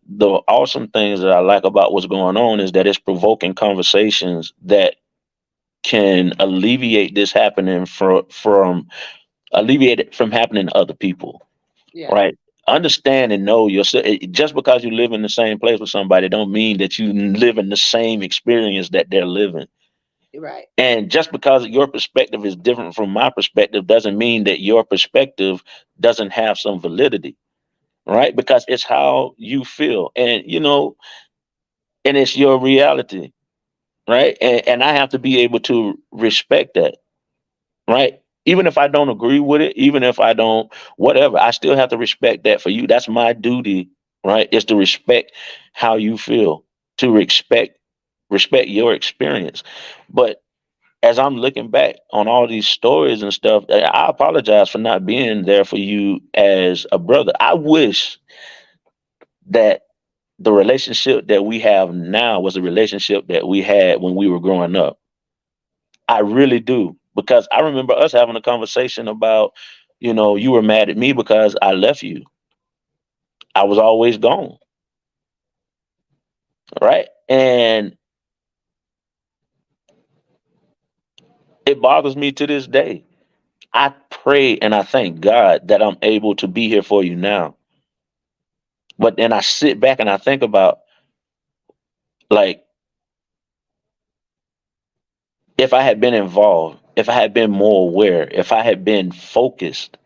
awesome things that I like about what's going on is that it's provoking conversations that can alleviate this happening from alleviate it from happening to other people, Yeah, right? Understand and know yourself. Just because you live in the same place with somebody, don't mean that you live in the same experience that they're living. right. And just because your perspective is different from my perspective doesn't mean that your perspective doesn't have some validity, right? Because it's how you feel, and it's your reality, right? And I have to be able to respect that, right? Even if I don't agree with it, even if I don't, whatever, I still have to respect that for you. That's my duty, right? Is to respect how you feel, to respect your experience. But as I'm looking back on all these stories and stuff, I apologize for not being there for you as a brother. I wish that the relationship that we have now was a relationship that we had when we were growing up. I really do. Because I remember us having a conversation about, you were mad at me because I left you. I was always gone. Right. And it bothers me to this day. I pray and I thank God that I'm able to be here for you now. But then I sit back and I think about, like, if I had been involved, if I had been more aware, if I had been focused,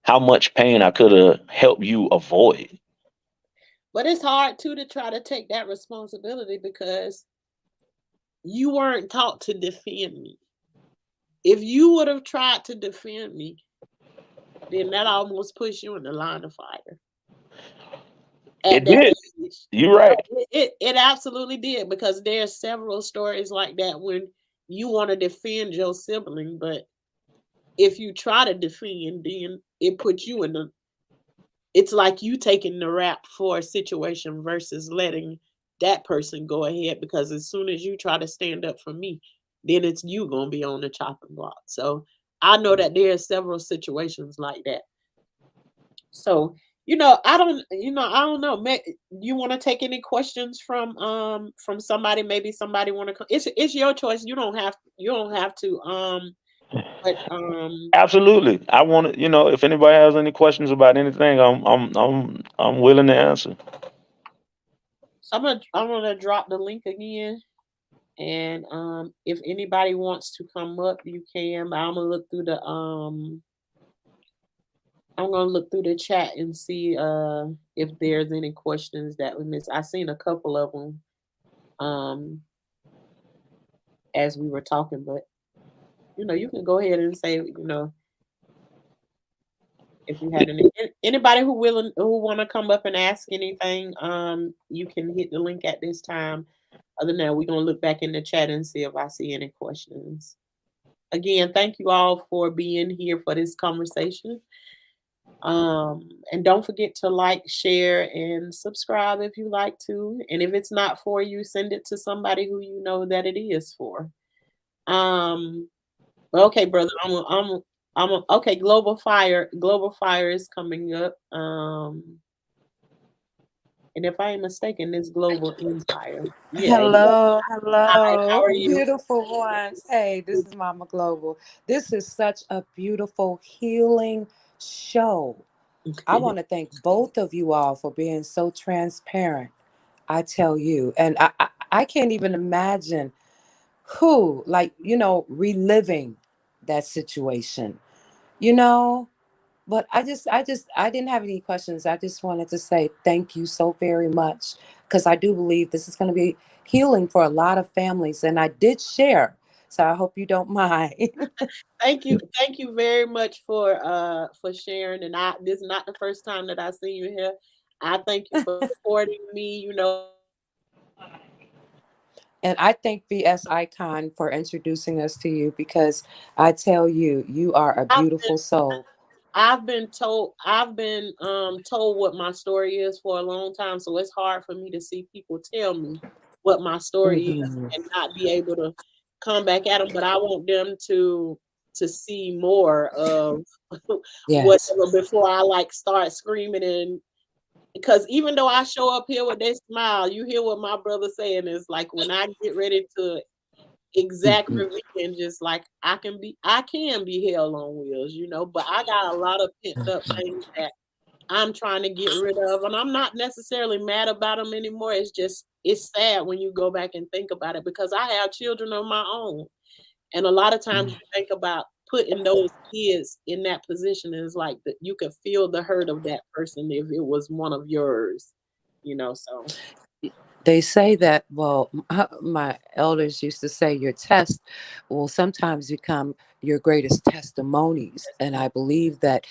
how much pain I could have helped you avoid. But it's hard too to try to take that responsibility because you weren't taught to defend me. If you would have tried to defend me, then that almost pushed you in the line of fire at It that did. age. You're right. It absolutely did because there's several stories like that when you want to defend your sibling, but if you try to defend, then it puts you in the it's like you taking the rap for a situation versus letting that person go ahead because as soon as you try to stand up for me, then it's you gonna be on the chopping block. So I know that there are several situations like that. So I don't know. You want to take any questions from somebody? Maybe somebody want to come. It's your choice. You don't have to but Absolutely. I want to, if anybody has any questions about anything, I'm willing to answer. so I'm gonna drop the link again. And if anybody wants to come up, you can. But I'm gonna look through the chat and see if there's any questions that we missed. I seen a couple of them um as we were talking, but you can go ahead and say, if you had anybody who want to come up and ask anything, you can hit the link at this time. Other than that, we're gonna look back in the chat and see if I see any questions. Again, thank you all for being here for this conversation. And don't forget to like, share, and subscribe if you like to. And if it's not for you, send it to somebody who you know that it is for. Um, okay, brother, okay. Global Fire is coming up. And if I ain't mistaken, this Global Empire. Yeah. Hello, Hi, how hello, are you? beautiful ones. Hey, this is Mama Global. This is such a beautiful healing show. I want to thank both of you all for being so transparent. I tell you, and I can't even imagine who, like, reliving that situation, you know. But I didn't have any questions. I just wanted to say thank you so very much because I do believe this is going to be healing for a lot of families. And I did share, so I hope you don't mind. Thank you very much for sharing. And this is not the first time that I see you here. I thank you for supporting me. And I thank VS Icon for introducing us to you because I tell you, you are a I've beautiful soul. I've been told what my story is for a long time, so it's hard for me to see people tell me what my story is Hmm. and not be able to come back at them. But I want them to see more of Yes. whatever before I like start screaming. And because even though I show up here with that smile, you hear what my brother saying is like when I get ready to exact Hmm. revenge, just like I can be hell on wheels, but I got a lot of pent up things that I'm trying to get rid of, and I'm not necessarily mad about them anymore. It's just it's sad when you go back and think about it because I have children of my own, and a lot of times you think about putting those kids in that position, and it's like that you could feel the hurt of that person if it was one of yours. So They say that, well, my elders used to say your test will sometimes become your greatest testimonies. And I believe that,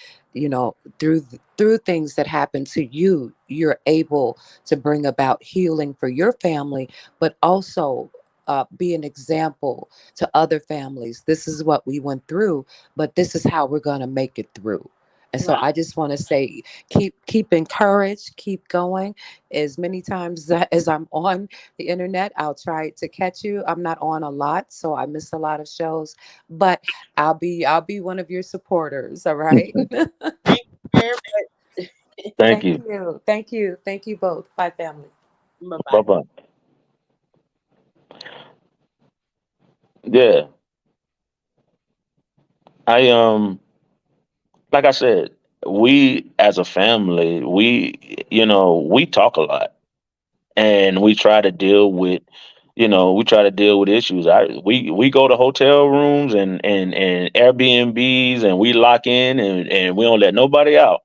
through things that happen to you, you're able to bring about healing for your family, but also be an example to other families. This is what we went through, but this is how we're going to make it through. And so right. I just want to say, keep encouraged, keep going. As many times as I'm on the internet, I'll try to catch you. I'm not on a lot, so I miss a lot of shows, but I'll be one of your supporters. All right. Thank you very much. Thank Thank you. you. Thank you. Thank you both. Bye, family. Bye Bye bye. bye. Yeah, I like I said, we as a family, we talk a lot, and we try to deal with issues. We go to hotel rooms and Airbnbs, and we lock in, and we don't let nobody out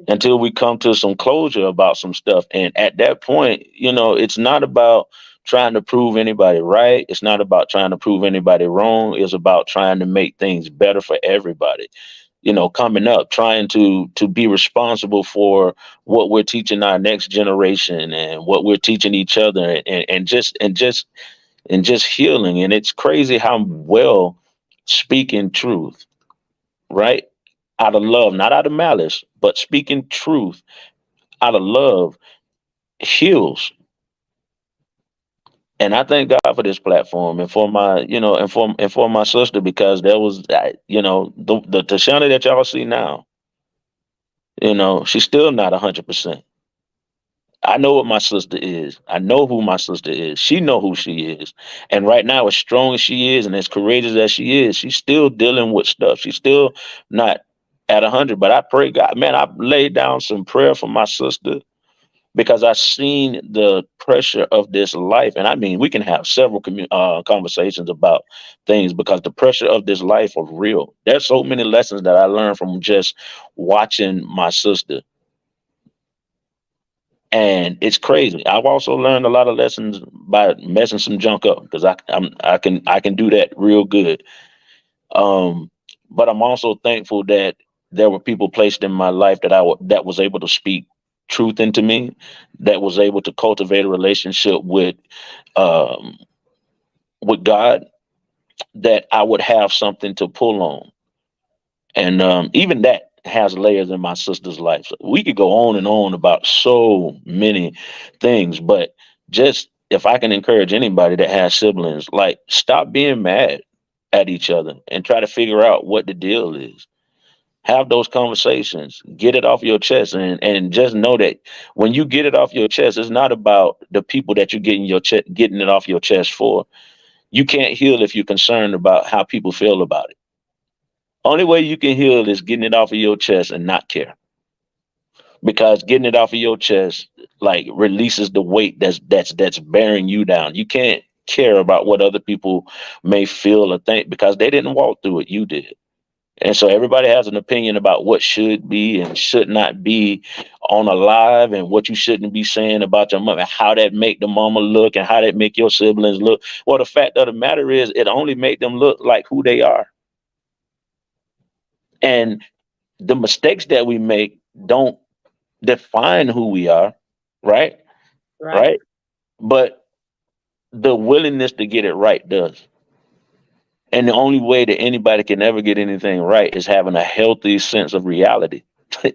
until we come to some closure about some stuff. And at that point, it's not about trying to prove anybody right. It's not about trying to prove anybody wrong. It's about trying to make things better for everybody. Coming up, trying to be responsible for what we're teaching our next generation and what we're teaching each other, and just healing. And it's crazy how well speaking truth, right? Out of love, not out of malice, but speaking truth out of love heals. And I thank God for this platform, and for my sister, because there was the Tashana that y'all see now. She's still not 100%. I know what my sister is. I know who my sister is. She know who she is. And right now, as strong as she is and as courageous as she is, she's still dealing with stuff. She's still not at 100. But I pray God, man, I laid down some prayer for my sister because I've seen the pressure of this life. And I mean, we can have several conversations about things because the pressure of this life are real. There's so many lessons that I learned from just watching my sister. And it's crazy. I've also learned a lot of lessons by messing some junk up because I can do that real good. Um, but I'm also thankful that there were people placed in my life that was able to speak truth into me, that was able to cultivate a relationship um, with God, that I would have something to pull on. And even that has layers in my sister's life. So we could go on and on about so many things, but just if I can encourage anybody that has siblings, like, stop being mad at each other and try to figure out what the deal is. Have those conversations, get it off your chest, and just know that when you get it off your chest, it's not about the people that you're getting it off your chest for. You can't heal if you're concerned about how people feel about it. Only way you can heal is getting it off of your chest and not care, because getting it off of your chest like releases the weight that's bearing you down. You can't care about what other people may feel or think because they didn't walk through it, you did. And so everybody has an opinion about what should be and should not be on a live, and what you shouldn't be saying about your mother, how that make the mama look and how that make your siblings look. Well, the fact of the matter is it only make them look like who they are. And the mistakes that we make don't define who we are, right? Right. Right. But the willingness to get it right does. And the only way that anybody can ever get anything right is having a healthy sense of reality.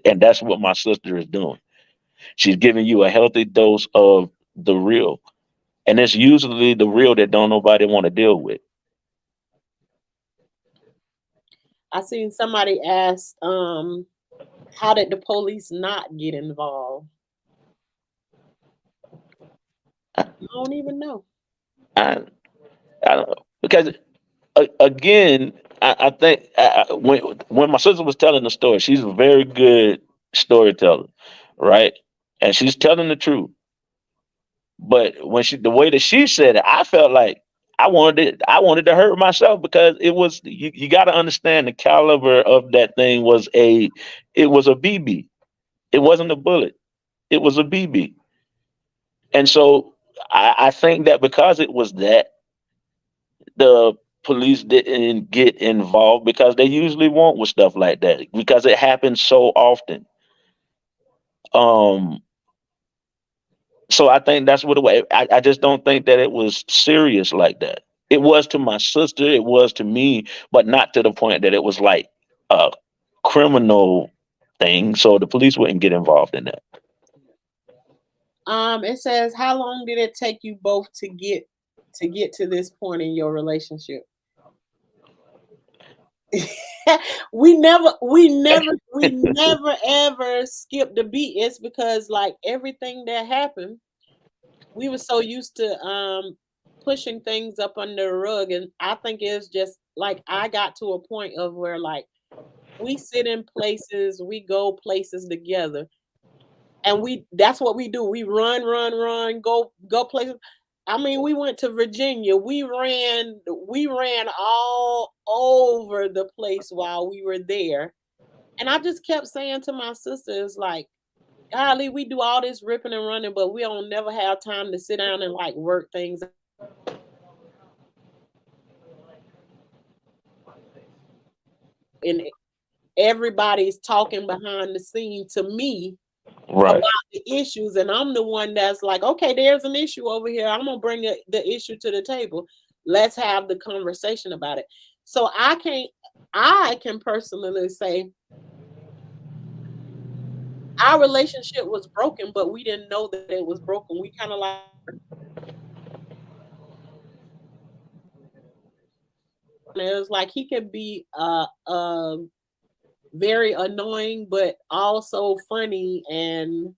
And that's what my sister is doing. She's giving you a healthy dose of the real. And it's usually the real that don't nobody want to deal with. I seen somebody ask, how did the police not get involved? I, I don't even know. I, I don't know. Because again, I think when my sister was telling the story, she's a very good storyteller, right? And she's telling the truth. But when the way that she said it, I felt like I wanted to hurt myself, because it was, you got to understand the caliber of that thing was it was a BB. It wasn't a bullet. It was a BB. And so I think that because it was that, the police didn't get involved, because they usually won't with stuff like that, because it happens so often. Um, so I think that's what it was. I just don't think that it was serious like that. It was to my sister, it was to me, but not to the point that it was like a criminal thing. So the police wouldn't get involved in that. It says, how long did it take you both to get to this point in your relationship? we never ever skipped a beat. It's because like everything that happened, we were so used to pushing things up under the rug. And I think it's just like I got to a point of where like we sit in places, we go places together, and that's what we do. We run, go places. I mean, we went to Virginia. We ran all over the place while we were there. And I just kept saying to my sisters, like, golly, we do all this ripping and running, but we don't never have time to sit down and like work things. And everybody's talking behind the scene to me Right. about the issues, and I'm the one that's like, okay, there's an issue over here. I'm gonna bring the issue to the table. Let's have the conversation about it. So I can personally say our relationship was broken, but we didn't know that it was broken. We kind of like, it was like he could be very annoying, but also funny and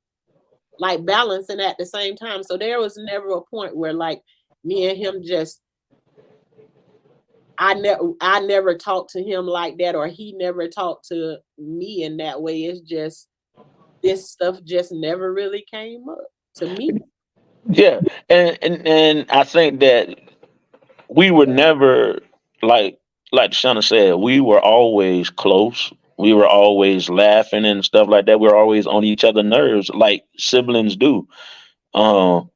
like balancing at the same time. So there was never a point where like me and him just I never talked to him like that, or he never talked to me in that way. It's just this stuff just never really came up to me. Yeah. And I think that we were never like Shauna said, we were always close. We were always laughing and stuff like that. We were always on each other's nerves like siblings do. Um,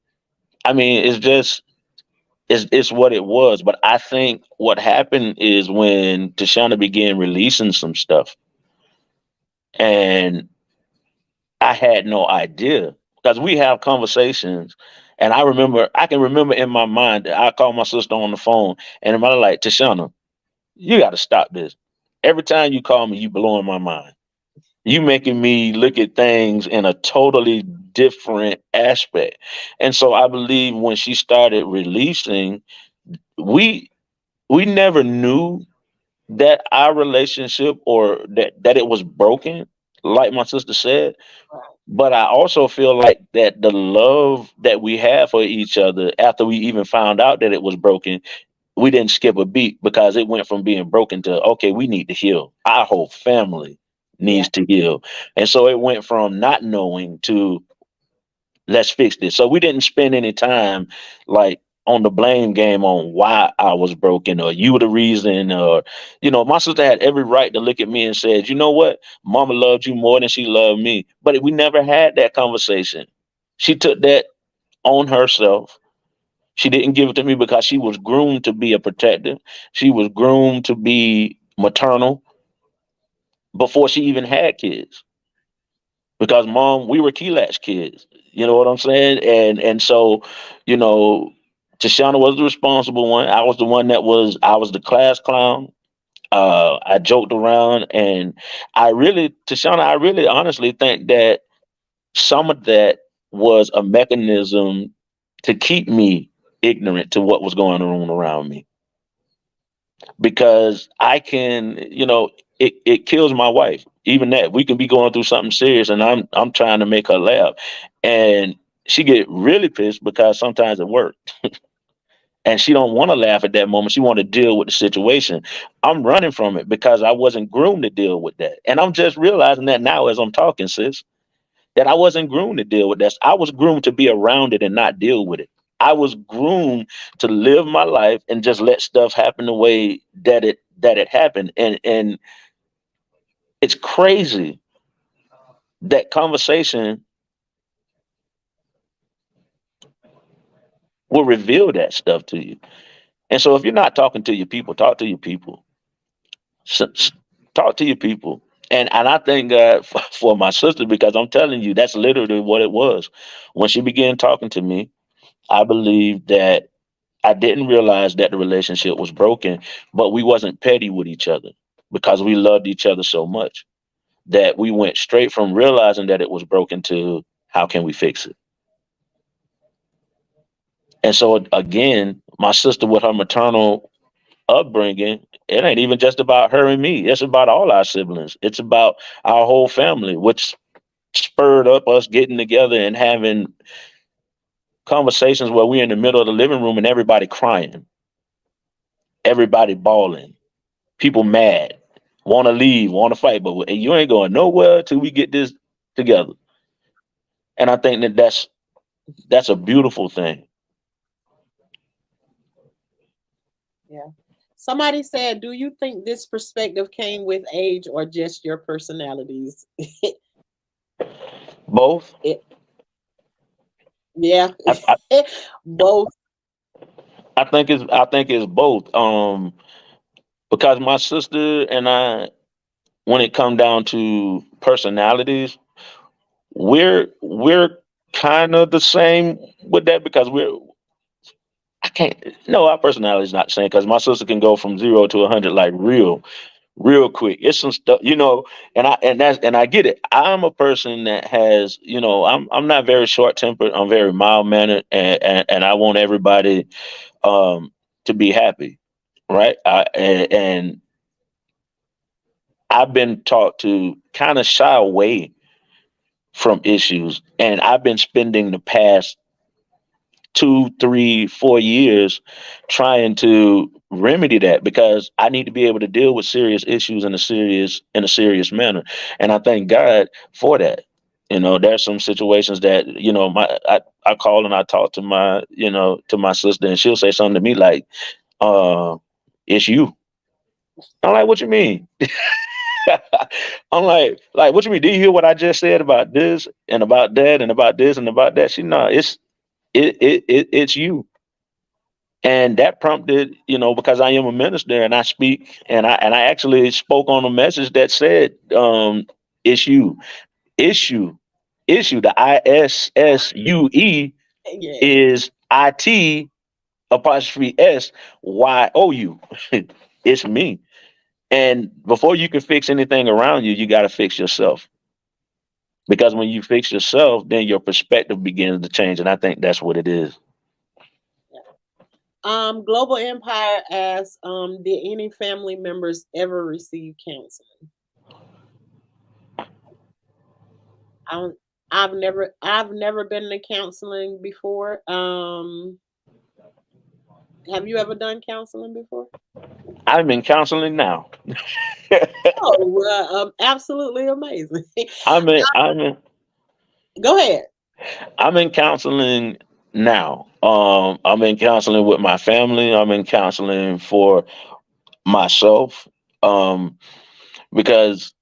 I mean, it's what it was. But I think what happened is when Tashana began releasing some stuff, and I had no idea, because we have conversations, and I can remember in my mind that I called my sister on the phone, and I'm like, Tashana, you got to stop this. Every time you call me, you blowing my mind. You making me look at things in a totally different aspect. And so I believe when she started releasing, we we never knew that our relationship or that it was broken, like my sister said. But I also feel like that the love that we have for each other after we even found out that it was broken, we didn't skip a beat because it went from being broken to, okay, we need to heal. Our whole family Yeah. needs to heal. And so it went from not knowing to, let's fix this. So we didn't spend any time like on the blame game on why I was broken or you were the reason, or my sister had every right to look at me and said, you know what, mama loved you more than she loved me. But we never had that conversation. She took that on herself. She didn't give it to me because she was groomed to be a protector. She was groomed to be maternal before she even had kids. Because mom, we were key latch kids. You know what I'm saying? And so, you know, Tashana was the responsible one. I was the one I was the class clown. I joked around, and Tashana, I really honestly think that some of that was a mechanism to keep me ignorant to what was going on around me. Because it kills my wife. Even that we can be going through something serious, and I'm trying to make her laugh, and she get really pissed because sometimes it works, and she don't want to laugh at that moment. She want to deal with the situation. I'm running from it because I wasn't groomed to deal with that, and I'm just realizing that now as I'm talking, sis, that I wasn't groomed to deal with that. I was groomed to be around it and not deal with it. I was groomed to live my life and just let stuff happen the way that it happened. And it's crazy that conversation will reveal that stuff to you. And so if you're not talking to your people, talk to your people. S- Talk to your people. And I thank God for my sister, because I'm telling you, that's literally what it was. When she began talking to me, I believe that I didn't realize that the relationship was broken, but we wasn't petty with each other because we loved each other so much that we went straight from realizing that it was broken to how can we fix it. And so again, my sister with her maternal upbringing, it ain't even just about her and me. It's about all our siblings. It's about our whole family, which spurred up us getting together and having conversations where we're in the middle of the living room and everybody crying, everybody bawling, people mad, want to leave, want to fight, but you ain't going nowhere till we get this together. And I think that that's a beautiful thing. Yeah. Somebody said, "Do you think this perspective came with age or just your personalities?" Both. It, yeah, I, I, both. I think it's both. Because my sister and I, when it come down to personalities, we're kind of the same with that because I can't no, our personality is not the same because my sister can go from 0 to 100 like real quick. It's some stuff, and I get it. I'm a person that has, I'm not very short tempered. I'm very mild mannered, and I want everybody to be happy, right? And I've been taught to kind of shy away from issues, and I've been spending the past 2, 3, 4 years trying to remedy that because I need to be able to deal with serious issues in a serious manner. And I thank God for that. There's some situations that, I call and I talk to my sister, and she'll say something to me like, uh, it's you. I'm like, what you mean? I'm like, what you mean? Do you hear what I just said about this and about that and about this and about that? She no, it's you. And that prompted, because I am a minister and I speak, and I actually spoke on a message that said, issue, issue, issue. The ISSUE Yes. is IT apostrophe SYOU. It's me. And before you can fix anything around you, you got to fix yourself. Because when you fix yourself, then your perspective begins to change. And I think that's what it is. Global Empire asks, did any family members ever receive counseling? I don't, I've never been to counseling before. Have you ever done counseling before? I'm in counseling now. Oh, absolutely amazing. I'm in, I'm in, Go ahead. I'm in counseling now. I'm in counseling with my family. I'm in counseling for myself. Um, because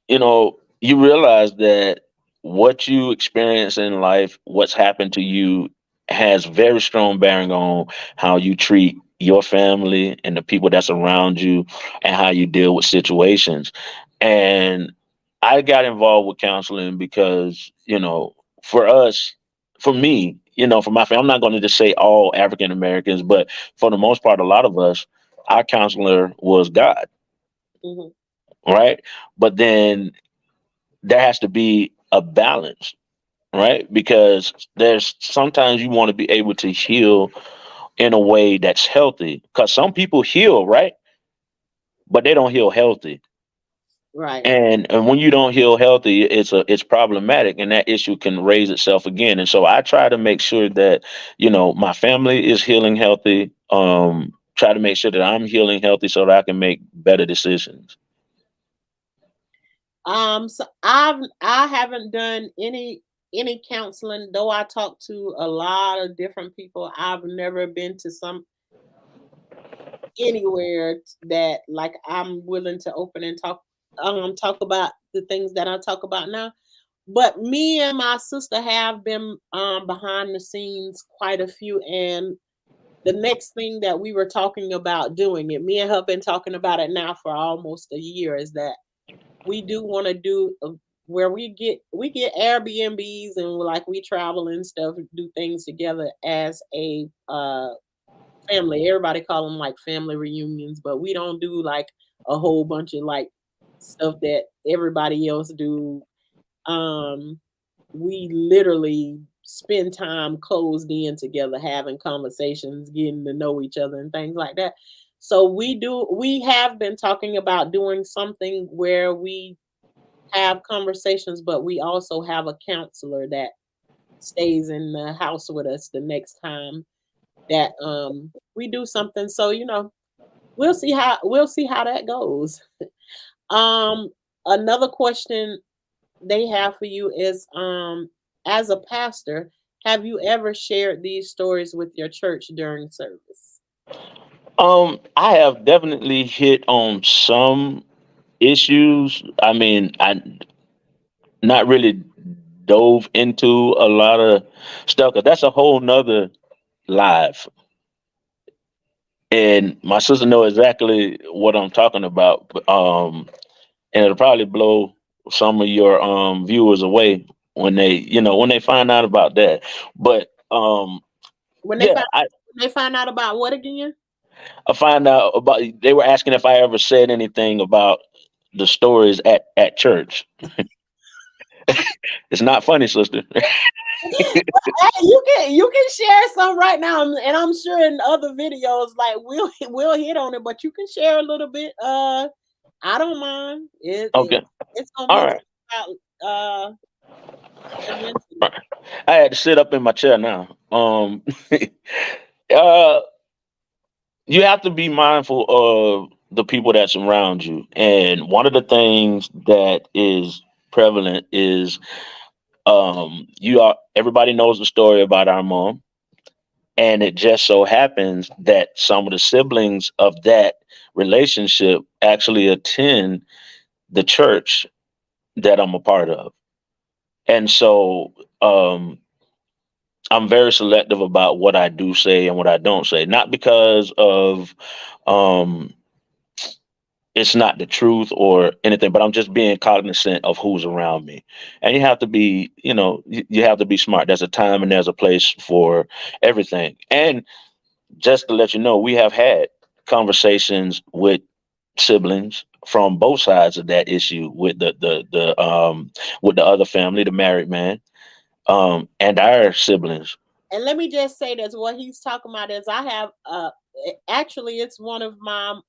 you realize that what you experience in life, what's happened to you, has very strong bearing on how you treat your family and the people that's around you and how you deal with situations. And I got involved with counseling because, for us, for me, for my family, I'm not going to just say all African Americans, but for the most part, a lot of us, our counselor was God, Hmm. right? But then there has to be a balance, right? Because there's sometimes you want to be able to heal in a way that's healthy. Because some people heal, right? But they don't heal healthy. Right. And when you don't heal healthy, it's problematic, and that issue can raise itself again. And so I try to make sure that my family is healing healthy. Try to make sure that I'm healing healthy so that I can make better decisions. So I haven't done any counseling, though I talk to a lot of different people. I've never been to some anywhere that like I'm willing to open and talk about the things that I talk about now. But me and my sister have been behind the scenes quite a few, and the next thing that we were talking about doing it, me and her been talking about it now for almost a year, is that we do want to do where we get Airbnbs and like we travel and stuff, do things together as a family. Everybody call them like family reunions, but we don't do like a whole bunch of like stuff that everybody else do. Um, we literally spend time closed in together, having conversations, getting to know each other, and things like that. So we have been talking about doing something where we have conversations, but we also have a counselor that stays in the house with us the next time that we do something. So we'll see how that goes. Um Another question they have for you is, as a pastor, have you ever shared these stories with your church during service? I have definitely hit on some issues. I mean, I not really dove into a lot of stuff, 'cause that's a whole nother live. And my sister know exactly what I'm talking about. And it'll probably blow some of your viewers away when they find out about that. But When they yeah, find when they find out about what again? I find out about, they were asking if I ever said anything about the stories at church. It's not funny, sister. Hey, you can share some right now, and I'm sure in other videos, like we'll hit on it, but you can share a little bit. I don't mind. Okay. It's gonna All be right. talked about eventually. All right. I had to sit up in my chair now. uh, you have to be mindful of the people that surround you, and one of the things that is prevalent is everybody knows the story about our mom, and it just so happens that some of the siblings of that relationship actually attend the church that I'm a part of. And so I'm very selective about what I do say and what I don't say, not because of um, it's not the truth or anything, but I'm just being cognizant of who's around me. And you have to be smart. There's a time and there's a place for everything. And just to let you know, we have had conversations with siblings from both sides of that issue, with the other family, the married man, and our siblings. And let me just say this, what he's talking about is I have actually it's one of my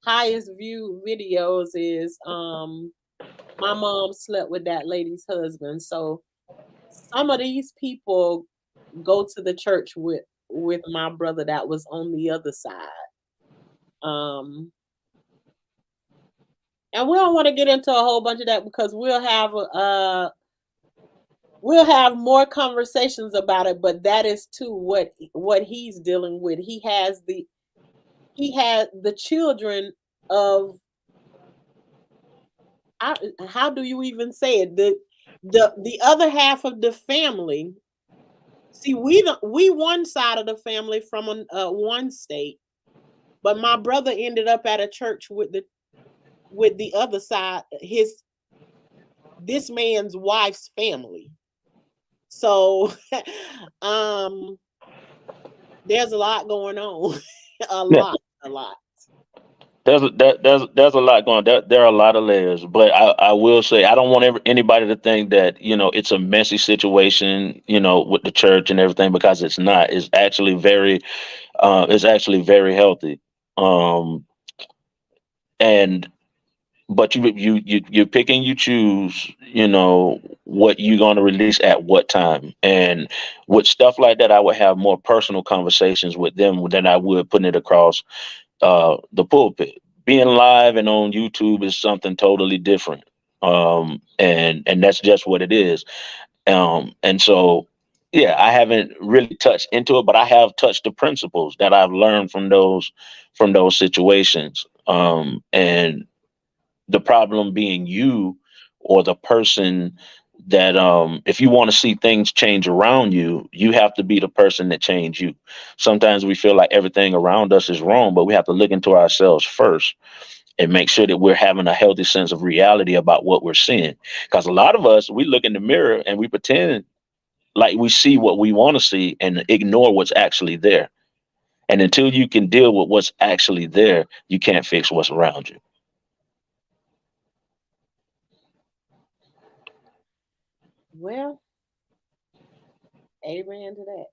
highest viewed videos is my mom slept with that lady's husband. So some of these people go to the church with my brother that was on the other side. And we don't want to get into a whole bunch of that because we'll have more conversations about it, but that is too what he's dealing with. He had the children of how do you even say it? The other half of the family. See, we one side of the family from one state, but my brother ended up at a church with the other side, this man's wife's family. So there's a lot going on. a Yeah. lot. There's a lot going. There are a lot of layers, but I will say I don't want anybody to think that it's a messy situation, with the church and everything, because it's not. It's actually very healthy. Um, and but you pick and you choose, what you're going to release at what time, and with stuff like that, I would have more personal conversations with them than I would putting it across the pulpit. Being live and on YouTube is something totally different. And that's just what it is. And so, yeah, I haven't really touched into it, but I have touched the principles that I've learned from those situations. And the problem being you or the person that if you want to see things change around you, you have to be the person that change you. Sometimes we feel like everything around us is wrong, but we have to look into ourselves first and make sure that we're having a healthy sense of reality about what we're seeing. Because a lot of us, we look in the mirror and we pretend like we see what we want to see and ignore what's actually there. And until you can deal with what's actually there, you can't fix what's around you. Well, amen to that.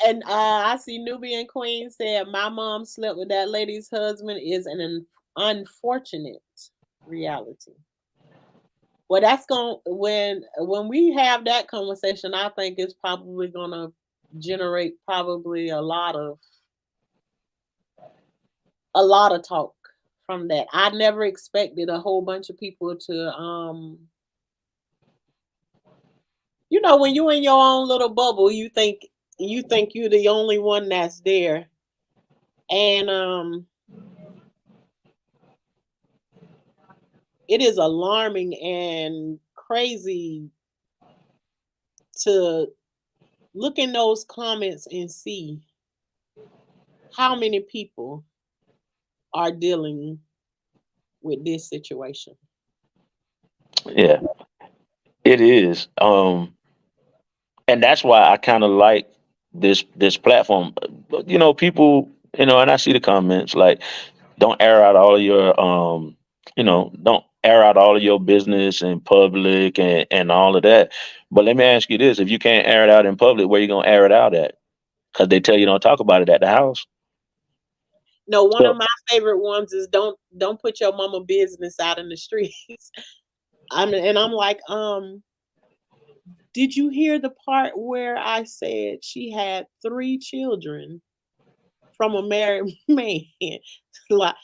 And I see Nubian Queen said, "My mom slept with that lady's husband is an unfortunate reality." Well, that's going when we have that conversation, I think it's probably gonna generate probably a lot of talk from that. I never expected a whole bunch of people to when you're in your own little bubble, you think you're the only one that's there. And it is alarming and crazy to look in those comments and see how many people are dealing with this situation. Yeah, it is. And that's why I kind of like this platform. People, and I see the comments like, don't air out all of your don't air out all of your business in public and all of that. But let me ask you this: if you can't air it out in public, where you gonna air it out at? Because they tell you don't talk about it at the house. No, one of So my favorite ones is don't put your mama business out in the streets. I'm like, did you hear the part where I said she had 3 children from a married man? Like,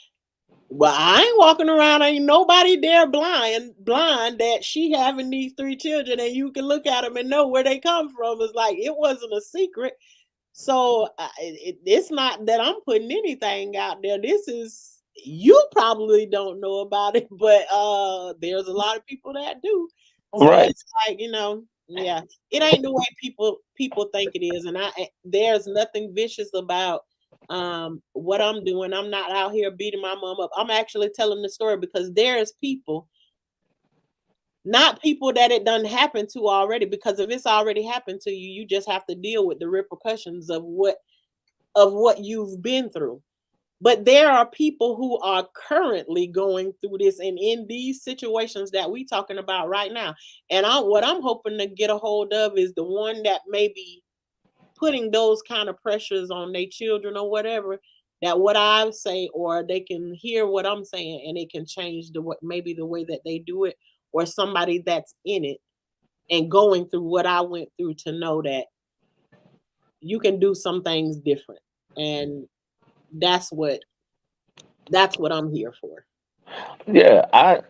well, I ain't walking around, ain't nobody there blind that she having these 3 children, and you can look at them and know where they come from. It's like it wasn't a secret. So it's not that I'm putting anything out there. This is you probably don't know about it, but there's a lot of people that do. So right, it's like yeah, it ain't the way people think it is, and there's nothing vicious about what I'm doing. I'm not out here beating my mom up. I'm actually telling the story because there's people, not people that it done happened to already, because if it's already happened to you, you just have to deal with the repercussions of what you've been through. But there are people who are currently going through this and in these situations that we talking about right now. And what I'm hoping to get a hold of is the one that may be putting those kind of pressures on their children or whatever, that what I say, or they can hear what I'm saying and it can change maybe the way that they do it, or somebody that's in it and going through what I went through to know that you can do some things different. And that's what I'm here for. Yeah, I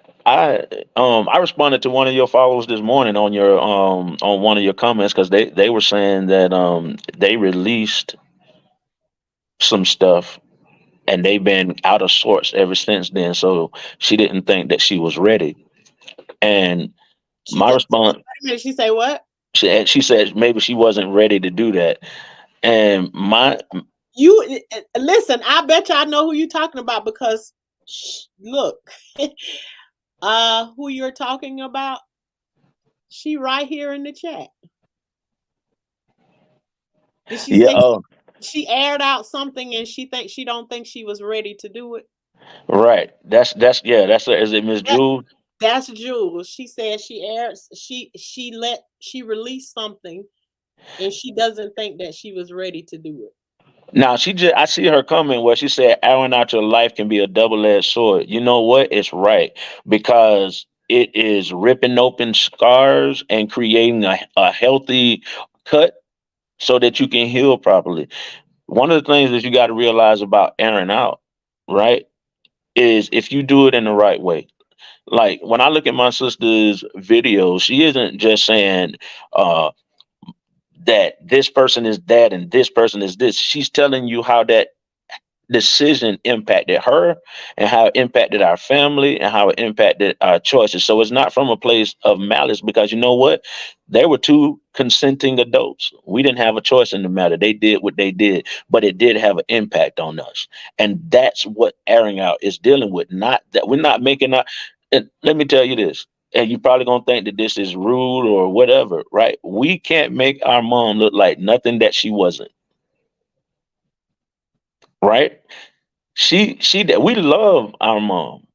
responded to one of your followers this morning on your on one of your comments because they were saying that they released some stuff and they've been out of sorts ever since then. So she didn't think that she was ready. And She my said, response, wait a minute, she say what? she said maybe she wasn't ready to do that. And my You listen, I bet you I know who you're talking about because look, who you're talking about, she right here in the chat. Did she yeah, say she aired out something and she don't think she was ready to do it? right. That's yeah. Is it Miss That, Jewel? that's Jules. She said she released something and she doesn't think that she was ready to do it. Now I see her comment where she said airing out your life can be a double-edged sword. You know what? It's right because it is ripping open scars and creating a healthy cut so that you can heal properly. One of the things that you got to realize about airing out, right, is if you do it in the right way. Like when I look at my sister's videos, she isn't just saying, uh, that this person is that and this person is this. She's telling you how that decision impacted her and how it impacted our family and how it impacted our choices. So it's not from a place of malice because you know what? There were two consenting adults. We didn't have a choice in the matter. They did what they did, but it did have an impact on us. And that's what airing out is dealing with. Not that we're not making our, and let me tell you this. And you're probably gonna think that this is rude or whatever, right? We can't make our mom look like nothing that she wasn't, right? She that we love our mom,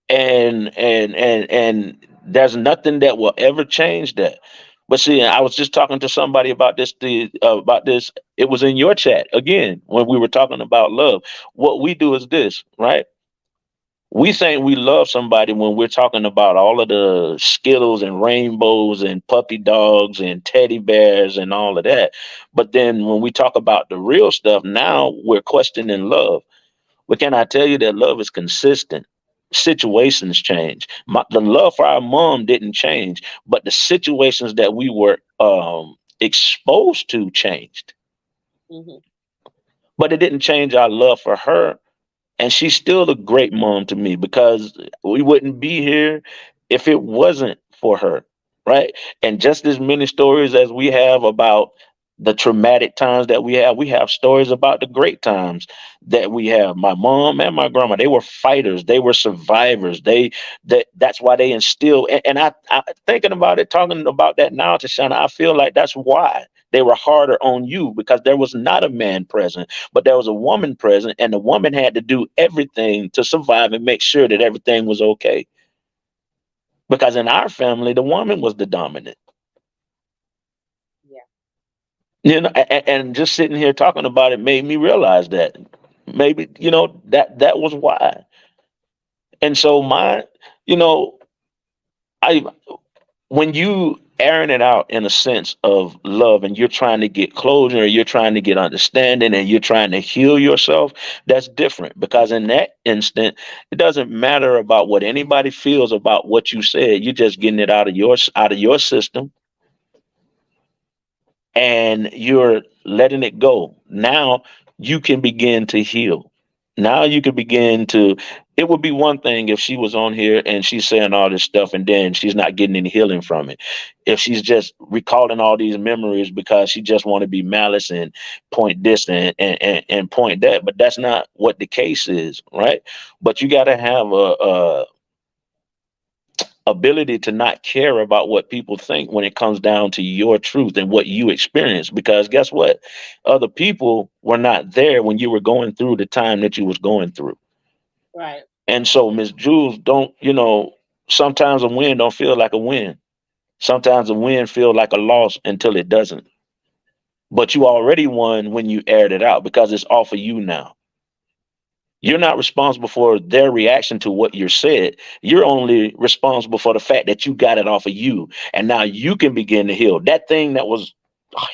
and there's nothing that will ever change that. But see, I was just talking to somebody about this. It was in your chat again when we were talking about love. What we do is this, right? We think we love somebody when we're talking about all of the Skittles and rainbows and puppy dogs and teddy bears and all of that. But then when we talk about the real stuff, now we're questioning love. But can I tell you that love is consistent? Situations change. The love for our mom didn't change, but the situations that we were exposed to changed. Mm-hmm. But it didn't change our love for her. And she's still a great mom to me because we wouldn't be here if it wasn't for her, right? And just as many stories as we have about the traumatic times that we have stories about the great times that we have. My mom and my grandma, they were fighters, they were survivors. That's why they instill. And I thinking about it, talking about that now, Tashana, I feel like that's why they were harder on you because there was not a man present, but there was a woman present, and the woman had to do everything to survive and make sure that everything was okay. Because in our family, the woman was the dominant. Yeah. You know, and just sitting here talking about it made me realize that maybe that was why. And so you know, I when you airing it out in a sense of love and you're trying to get closure, or you're trying to get understanding, and you're trying to heal yourself, that's different because in that instant it doesn't matter about what anybody feels about what you said. You're just getting it out of your system, and you're letting it go. Now you can begin to heal. Now you can begin to. It would be one thing if she was on here and she's saying all this stuff and then she's not getting any healing from it. If she's just recalling all these memories because she just want to be malice and point this and point that, but that's not what the case is, right? But you got to have ability to not care about what people think when it comes down to your truth and what you experience. Because guess what? Other people were not there when you were going through the time that you was going through. Right. And so, Miss Jules, don't, sometimes a win don't feel like a win. Sometimes a win feel like a loss until it doesn't. But you already won when you aired it out because it's off of you now. You're not responsible for their reaction to what you said. You're only responsible for the fact that you got it off of you. And now you can begin to heal. That thing that was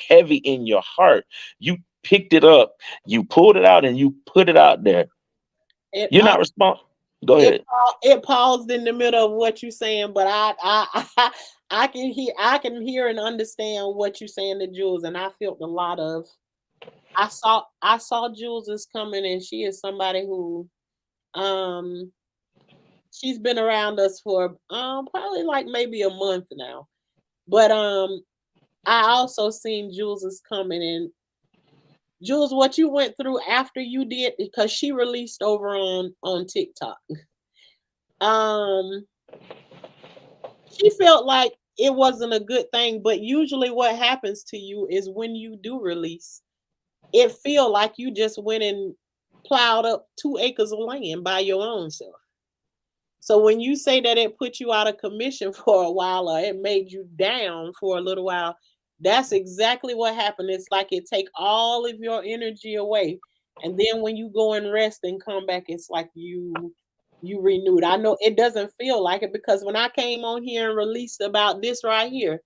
heavy in your heart, you picked it up, you pulled it out, and you put it out there. It, You're not responsible. Go it, ahead. it paused in the middle of what you're saying, but I can hear and understand what you're saying to Jules, and I felt a lot of. I saw Jules is coming, and she is somebody who, she's been around us for probably like maybe a month now, but I also seen Jules is coming, and Jules, what you went through after you did, because she released over on TikTok. Um, she felt like it wasn't a good thing, but usually what happens to you is when you do release, it feel like you just went and plowed up 2 acres of land by your own self. So when you say that it put you out of commission for a while, or it made you down for a little while, that's exactly what happened. It's like it take all of your energy away. And then when you go and rest and come back, it's like you renewed. I know it doesn't feel like it, because when I came on here and released about this right here,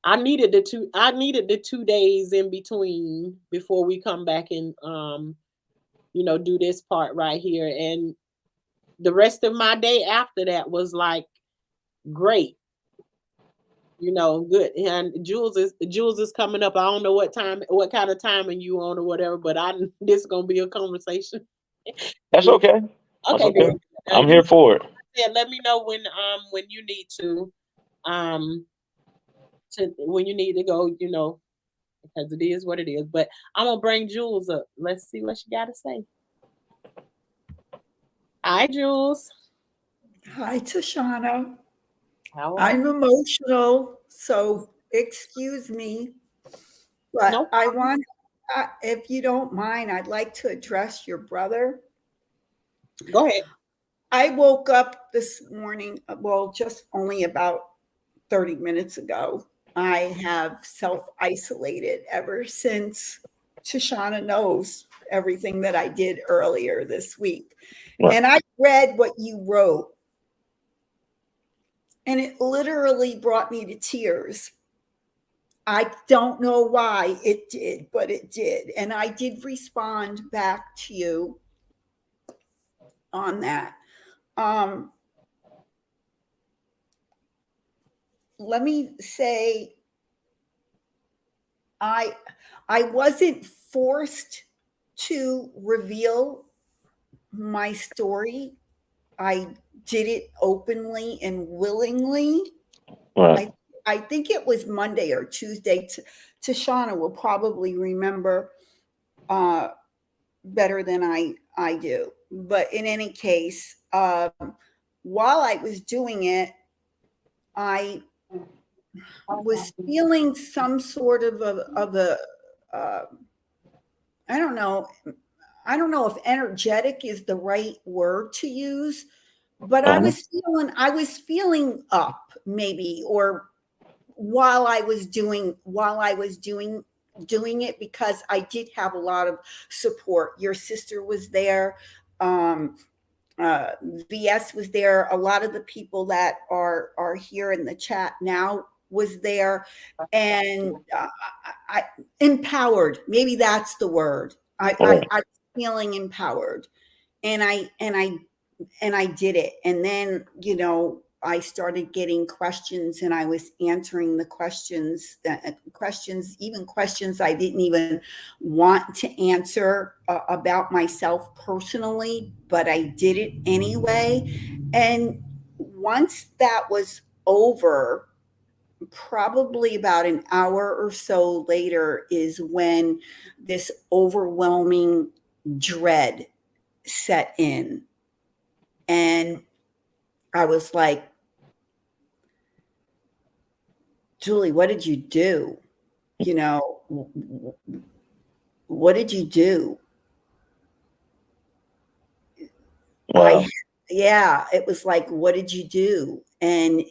I needed the 2 days in between before we come back and do this part right here. And the rest of my day after that was like great. Good. And Jules is coming up. I don't know what kind of timing you on or whatever, but this is gonna be a conversation. That's okay. That's Okay, okay. good. I'm here for it. Let me know when you need um when you need to go, because it is what it is. But I'm gonna bring Jules up. Let's see what she gotta say. Hi, Jules. Hi, Tashana. How are I'm emotional, so excuse me. But No I want, if you don't mind, I'd like to address your brother. Go ahead. I woke up this morning, well, just only about 30 minutes ago. I have self-isolated ever since Tashana knows everything that I did earlier this week. Right. And I read what you wrote. And it literally brought me to tears. I don't know why it did, but it did. And I did respond back to you on that. Let me say, I wasn't forced to reveal my story. I did it openly and willingly. Right. I think it was Monday or Tuesday. Tashana will probably remember better than I do. But in any case, while I was doing it, I was feeling some sort of a I don't know. I don't know if energetic is the right word to use, but I was feeling up maybe, or while I was doing it, because I did have a lot of support. Your sister was there. VS was there. A lot of the people that are here in the chat now was there, and I empowered. Maybe that's the word. I was feeling empowered, and I did it. And then I started getting questions, and I was answering the questions, even questions I didn't even want to answer about myself personally, but I did it anyway. And once that was over, probably about an hour or so later, is when this overwhelming dread set in. And I was like, Julie, what did you do? You know, what did you do? Wow. Yeah, it was like, what did you do? And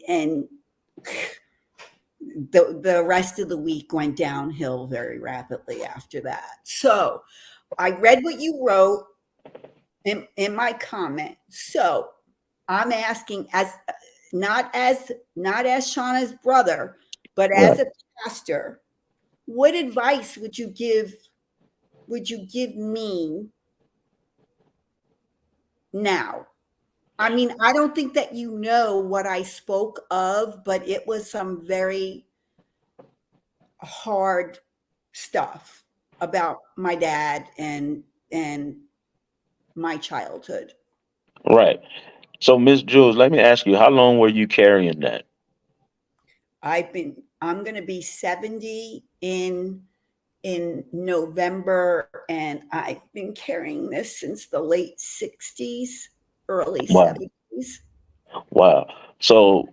the rest of the week went downhill very rapidly after that. So I read what you wrote in my comment. So I'm asking, as not as Shauna's brother, but as Right. a pastor, what advice would you give me now? I mean, I don't think that you know what I spoke of, but it was some very hard stuff about my dad and my childhood. Right. So, Miss Jules, let me ask you, how long were you carrying that? I'm going to be 70 in November, and I've been carrying this since the late 60s, early Wow. 70s. Wow. So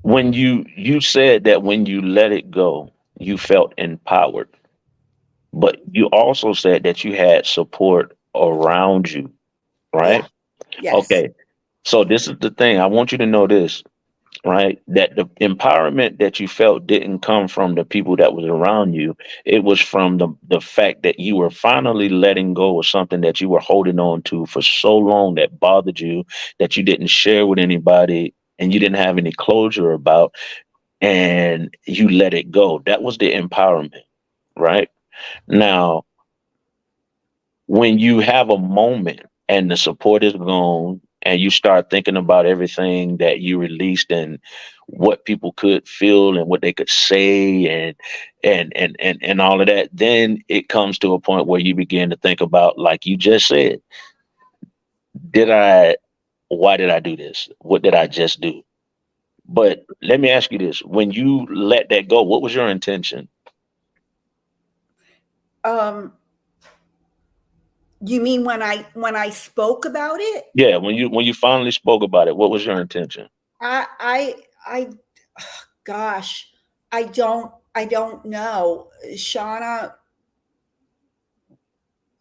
when you said that when you let it go, you felt empowered, but you also said that you had support around you, Yeah. right? Yes. Okay. So this is the thing. I want you to know this, right? That the empowerment that you felt didn't come from the people that was around you. It was from the fact that you were finally letting go of something that you were holding on to for so long that bothered you, that you didn't share with anybody and you didn't have any closure about, and you let it go. That was the empowerment, right? Now, when you have a moment and the support is gone and you start thinking about everything that you released and what people could feel and what they could say and all of that, then it comes to a point where you begin to think about, like you just said, did I why did I do this? What did I just do? But let me ask you this. When you let that go, what was your intention? Um, you mean when I spoke about it? Yeah, when you finally spoke about it, what was your intention? I gosh, I don't know. Shauna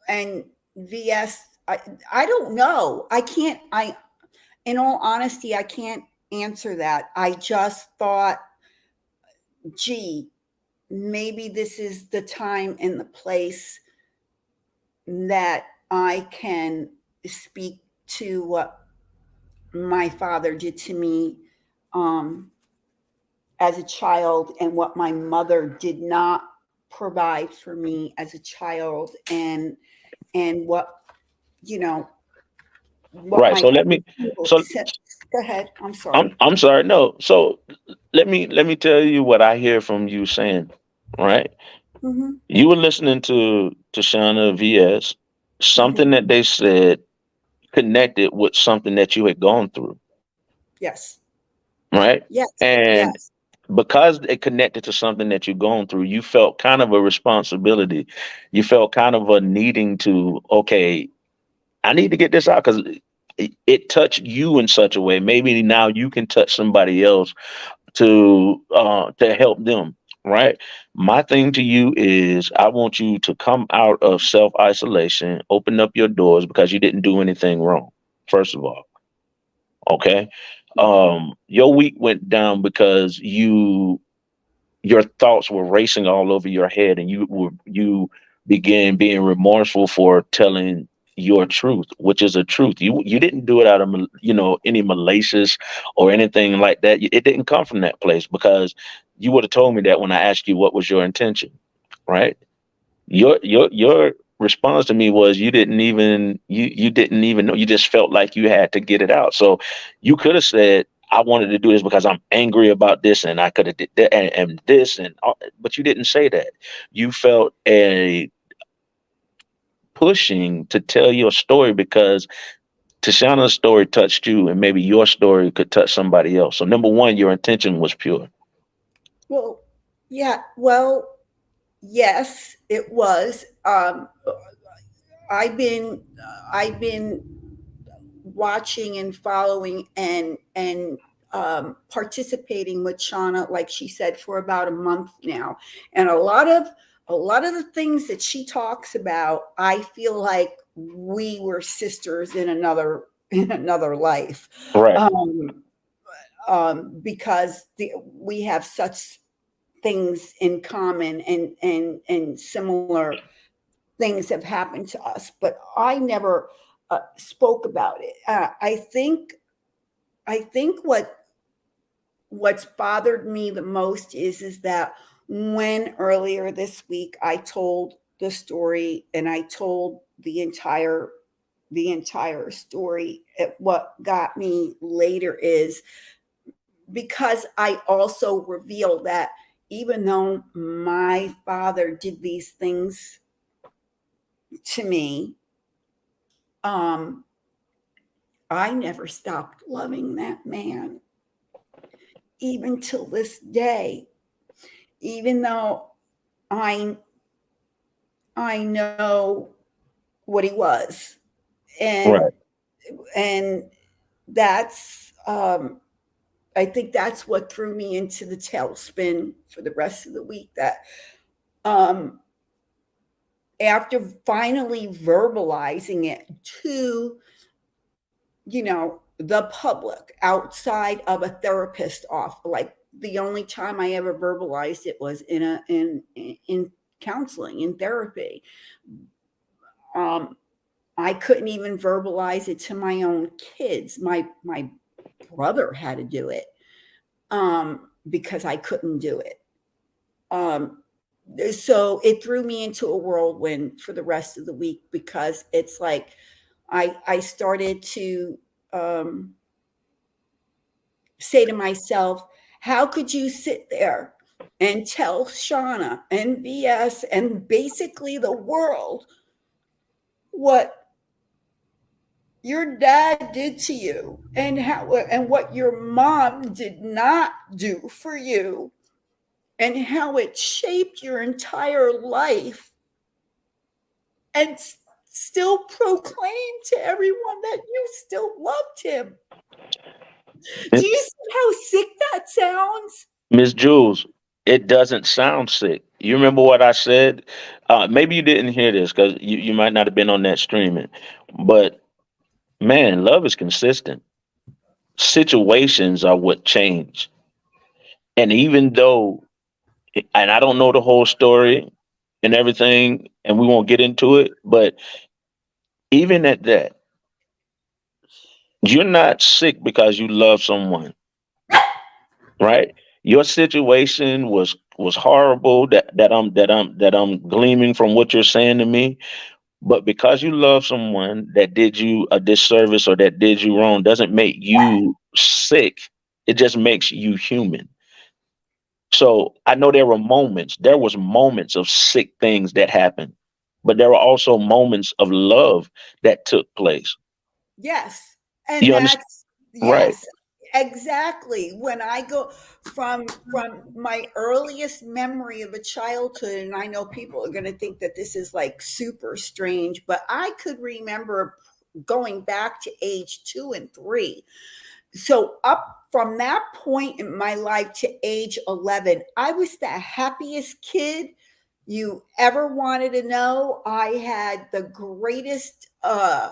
and VS, I don't know. I can't, in all honesty, I can't answer that. I just thought, gee, maybe this is the time and the place that I can speak to what my father did to me um, as a child and what my mother did not provide for me as a child, and what, you know, what Right. my So let me people so said. Go ahead. I'm I'm sorry. I'm sorry. No. So let me tell you what I hear from you saying, right? Hmm. You were listening to Shauna VS, something Hmm. that they said connected with something that you had gone through, Yes. right? Yes. And Yes. because it connected to something that you've gone through, you felt kind of a responsibility. You felt kind of a needing to, okay, I need to get this out because it touched you in such a way. Maybe now you can touch somebody else to help them, right? My thing to you is I want you to come out of self isolation, open up your doors because you didn't do anything wrong. First of all, okay. Hmm. Your week went down because your thoughts were racing all over your head and you began being remorseful for telling your truth, which is a truth. You didn't do it out of any malicious or anything like that. It didn't come from that place because you would have told me that when I asked you what was your intention, right? Your response to me was you didn't even know. You just felt like you had to get it out. So you could have said, I wanted to do this because I'm angry about this and I could have did that and this and all, but you didn't say that. You felt a pushing to tell your story because Tashana's story touched you and maybe your story could touch somebody else. So number one, your intention was pure. Well, yeah. Well, yes, it was. I've been watching and following and participating with Shauna, like she said, for about a month now. And a lot of the things that she talks about, I feel like we were sisters in another life. Right. Because we have such things in common, and similar things have happened to us, but I never spoke about it. I think what's bothered me the most is that when earlier this week I told the story, and I told the entire story, what got me later is because I also revealed that even though my father did these things to me, I never stopped loving that man, even till this day. Even though I know what he was, and that's I think that's what threw me into the tailspin for the rest of the week. That after finally verbalizing it to, the public outside of a therapist off, like the only time I ever verbalized it was in counseling, in therapy. I couldn't even verbalize it to my own kids. My brother had to do it because I couldn't do it. So it threw me into a whirlwind for the rest of the week, because it's like I started to say to myself, how could you sit there and tell Shauna and VS and basically the world what your dad did to you, and what your mom did not do for you, and how it shaped your entire life, and still proclaim to everyone that you still loved him? Do you see how sick that sounds? Miss Jules, it doesn't sound sick. You remember what I said? Maybe you didn't hear this because you might not have been on that streaming. But man, love is consistent. Situations are what change. And even though, and I don't know the whole story and everything, and we won't get into it, but even at that, you're not sick because you love someone, right? Your situation was horrible, that I'm gleaming from what you're saying to me. But because you love someone that did you a disservice or that did you wrong doesn't make you sick. It just makes you human. So I know there was moments of sick things that happened, but there were also moments of love that took place. Yes. And You understand? that's, Right. yes, exactly. When I go from my earliest memory of a childhood, and I know people are going to think that this is like super strange, but I could remember going back to age 2 and 3. So up from that point in my life to age 11, I was the happiest kid you ever wanted to know. I had the greatest uh,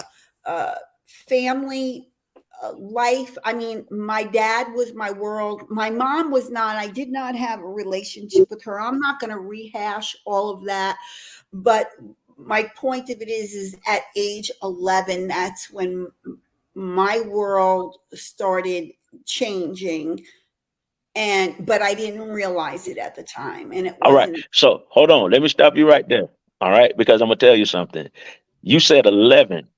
family life. I mean, my dad was my world. My mom was not. I did not have a relationship with her. I'm not going to rehash all of that. But my point of it is at age 11, that's when my world started changing. But I didn't realize it at the time. And it All right. wasn't. So hold on. Let me stop you right there. All right. Because I'm going to tell you something. You said 11.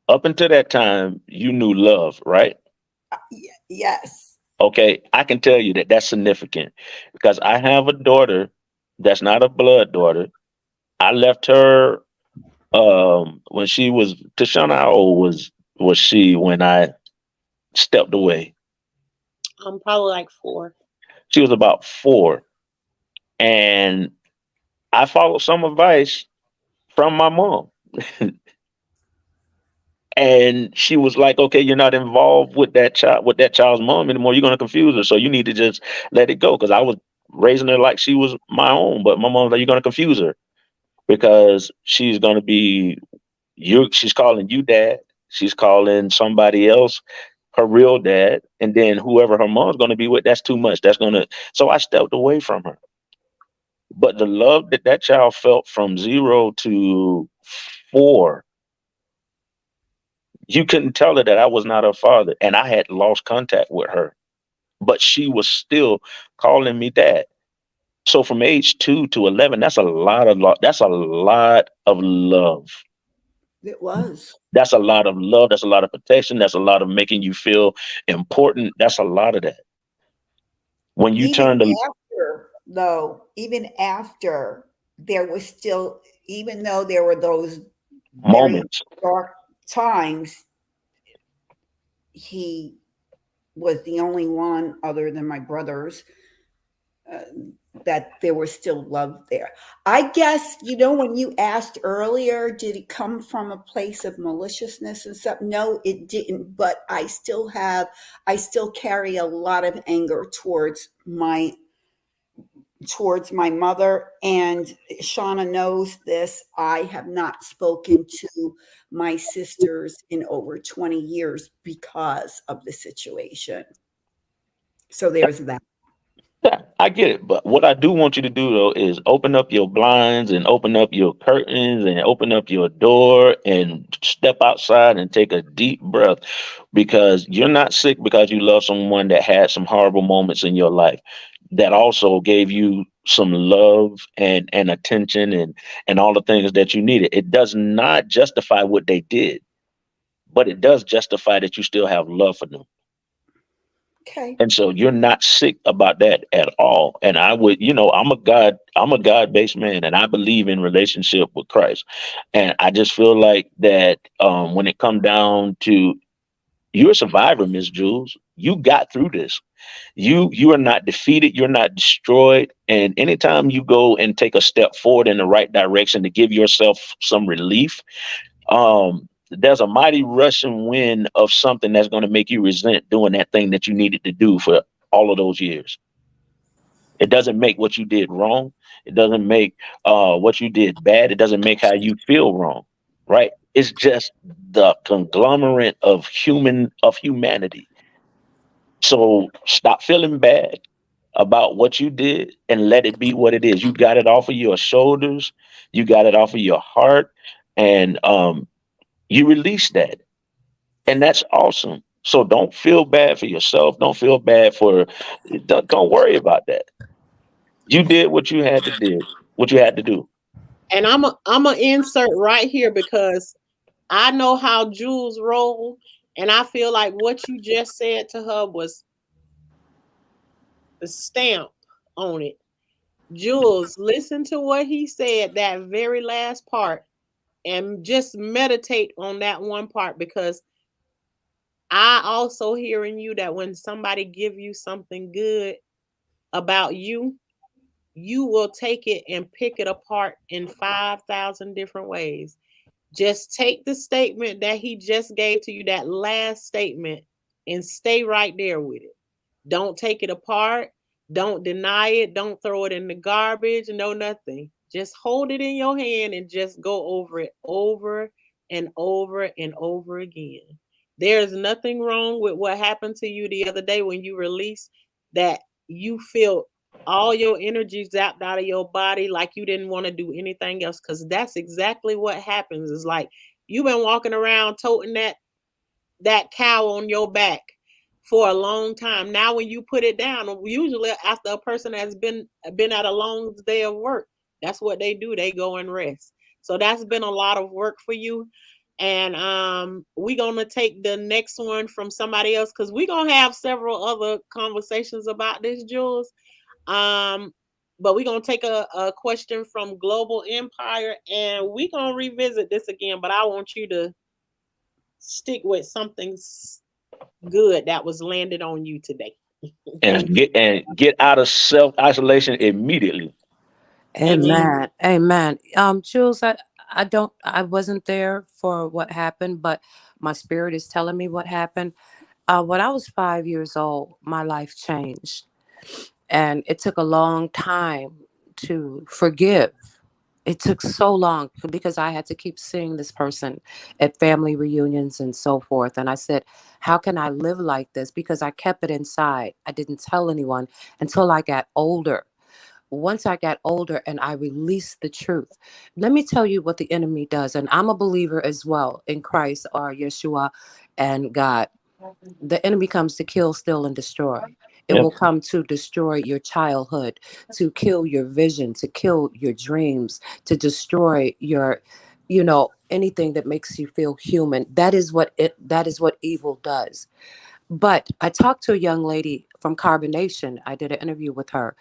Up until that time, you knew love, right? Yes. Okay. I can tell you that that's significant because I have a daughter that's not a blood daughter. I left her when she was, Tashana, how old was she when I stepped away? Probably like 4. She was about 4. And I followed some advice from my mom. And she was like, okay, you're not involved with that child's mom anymore. You're going to confuse her. So you need to just let it go. Cause I was raising her like she was my own, but my mom was like, you're going to confuse her because she's going to be she's calling you dad. She's calling somebody else her real dad. And then whoever her mom's going to be with, that's too much. So I stepped away from her. But the love that that child felt from 0 to 4, you couldn't tell her that I was not her father, and I had lost contact with her, but she was still calling me dad. So from age 2 to 11, that's a lot of love. That's a lot of love. It was. That's a lot of love. That's a lot of protection. That's a lot of making you feel important. That's a lot of that. When you Even turn to after, though, even after, there was still, even though there were those very moments, dark times, he was the only one other than my brothers that there was still love there. I guess, when you asked earlier, did it come from a place of maliciousness and stuff? No, it didn't. But I still carry a lot of anger towards my mother. And Shauna knows this. I have not spoken to my sisters in over 20 years because of the situation. So there's that. yeah, I get it. But what I do want you to do though is open up your blinds and open up your curtains and open up your door and step outside and take a deep breath, because you're not sick because you love someone that had some horrible moments in your life that also gave you some love and attention and all the things that you needed. It does not justify what they did, but it does justify that you still have love for them. Okay. And so you're not sick about that at all. And I would, I'm a God-based man, and I believe in relationship with Christ. And I just feel like that when it come down to, you're a survivor, Miss Jules. You got through this. You are not defeated. You're not destroyed. And anytime you go and take a step forward in the right direction to give yourself some relief, there's a mighty rushing wind of something that's going to make you resent doing that thing that you needed to do for all of those years. It doesn't make what you did wrong. It doesn't make what you did bad. It doesn't make how you feel wrong, right? It's just the conglomerate of humanity. So stop feeling bad about what you did and let it be what it is. You got it off of your shoulders. You got it off of your heart. And you release that. And that's awesome. So don't feel bad for yourself. Don't feel bad don't worry about that. You did what you had to do. And I'm a insert right here because I know how Jules roll, and I feel like what you just said to her was the stamp on it. Jules, listen to what he said, that very last part, and just meditate on that one part, because I also hearing you that when somebody give you something good about you, you will take it and pick it apart in 5,000 different ways. Just take the statement that he just gave to you, that last statement, and stay right there with it. Don't take it apart. Don't deny it. Don't throw it in the garbage. No, nothing. Just hold it in your hand and just go over it over and over and over again. There's nothing wrong with what happened to you the other day when you released that. You feel all your energy zapped out of your body like you didn't want to do anything else, because that's exactly what happens. It's like you've been walking around toting that cow on your back for a long time. Now when you put it down, usually after a person has been at a long day of work, that's what they do. They go and rest. So that's been a lot of work for you. And we're going to take the next one from somebody else, because we're going to have several other conversations about this, Jules. But we're going to take a question from Global Empire, and we're going to revisit this again, but I want you to stick with something good that was landed on you today. And get out of self-isolation immediately. Amen. Amen. Jules, I wasn't there for what happened, but my spirit is telling me what happened. When I was 5 years old, my life changed. And it took a long time to forgive. It took so long because I had to keep seeing this person at family reunions and so forth. And I said, how can I live like this? Because I kept it inside. I didn't tell anyone until I got older. Once I got older and I released the truth, let me tell you what the enemy does. And I'm a believer as well in Christ or Yeshua and God. The enemy comes to kill, steal, and destroy. It Yep. will come to destroy your childhood, to kill your vision, to kill your dreams, to destroy your, anything that makes you feel human. That is what evil does. But I talked to a young lady from Carbonation. I did an interview with her.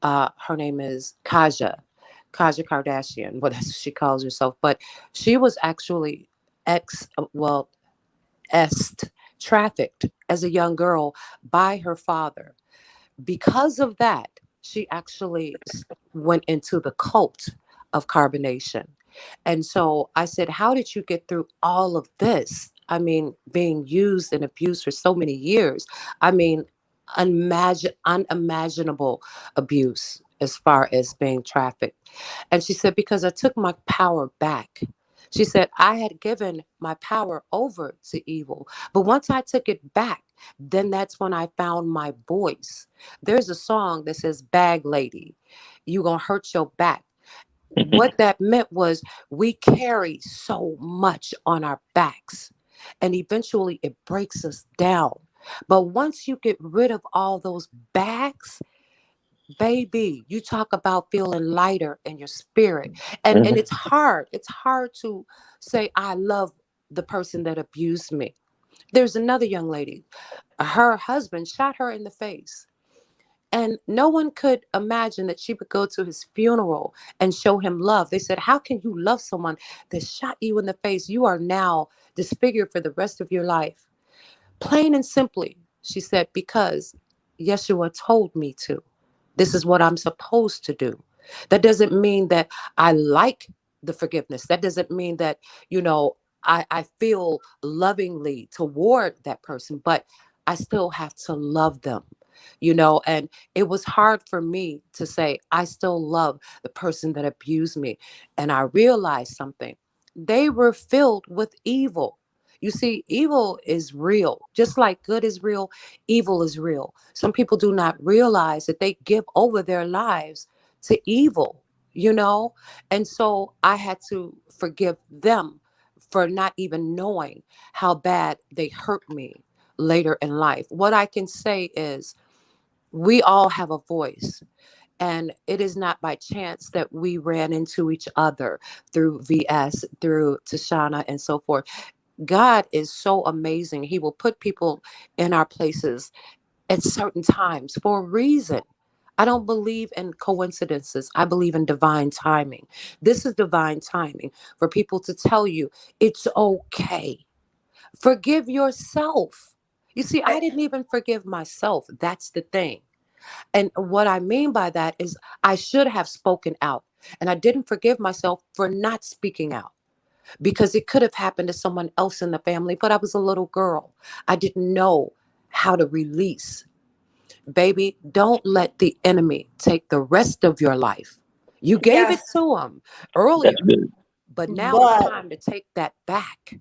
Her name is Kaja Kardashian. Well, that's what she calls herself. But she was actually est trafficked as a young girl by her father. Because of that, she actually went into the cult of Carbonation. And so I said, how did you get through all of this? I mean, being used and abused for so many years. I mean, unimaginable abuse as far as being trafficked. And she said, because I took my power back. She said, I had given my power over to evil. But once I took it back, then that's when I found my voice. There's a song that says, Bag Lady, you gonna hurt your back. What that meant was we carry so much on our backs, and eventually it breaks us down. But once you get rid of all those bags, baby, you talk about feeling lighter in your spirit. And Mhm. it's hard to say I love the person that abused me. There's another young lady, her husband shot her in the face, and no one could imagine that she would go to his funeral and show him love. They said, how can you love someone that shot you in the face? You are now disfigured for the rest of your life. Plain and simply, she said, because Yeshua told me to. This is what I'm supposed to do. That doesn't mean that I like the forgiveness. That doesn't mean that, I feel lovingly toward that person, but I still have to love them, and it was hard for me to say, I still love the person that abused me. And I realized something. They were filled with evil. You see, evil is real. Just like good is real, evil is real. Some people do not realize that they give over their lives to evil, And so I had to forgive them for not even knowing how bad they hurt me later in life. What I can say is we all have a voice. And it is not by chance that we ran into each other through VS, through Tashana, and so forth. God is so amazing. He will put people in our places at certain times for a reason. I don't believe in coincidences. I believe in divine timing. This is divine timing for people to tell you it's okay. Forgive yourself. You see, I didn't even forgive myself. That's the thing. And what I mean by that is I should have spoken out. And I didn't forgive myself for not speaking out because it could have happened to someone else in the family, but I was a little girl. I didn't know how to release. Baby, don't let the enemy take the rest of your life. You gave it Yes, to him That's earlier, good. but now it's but time to take that back.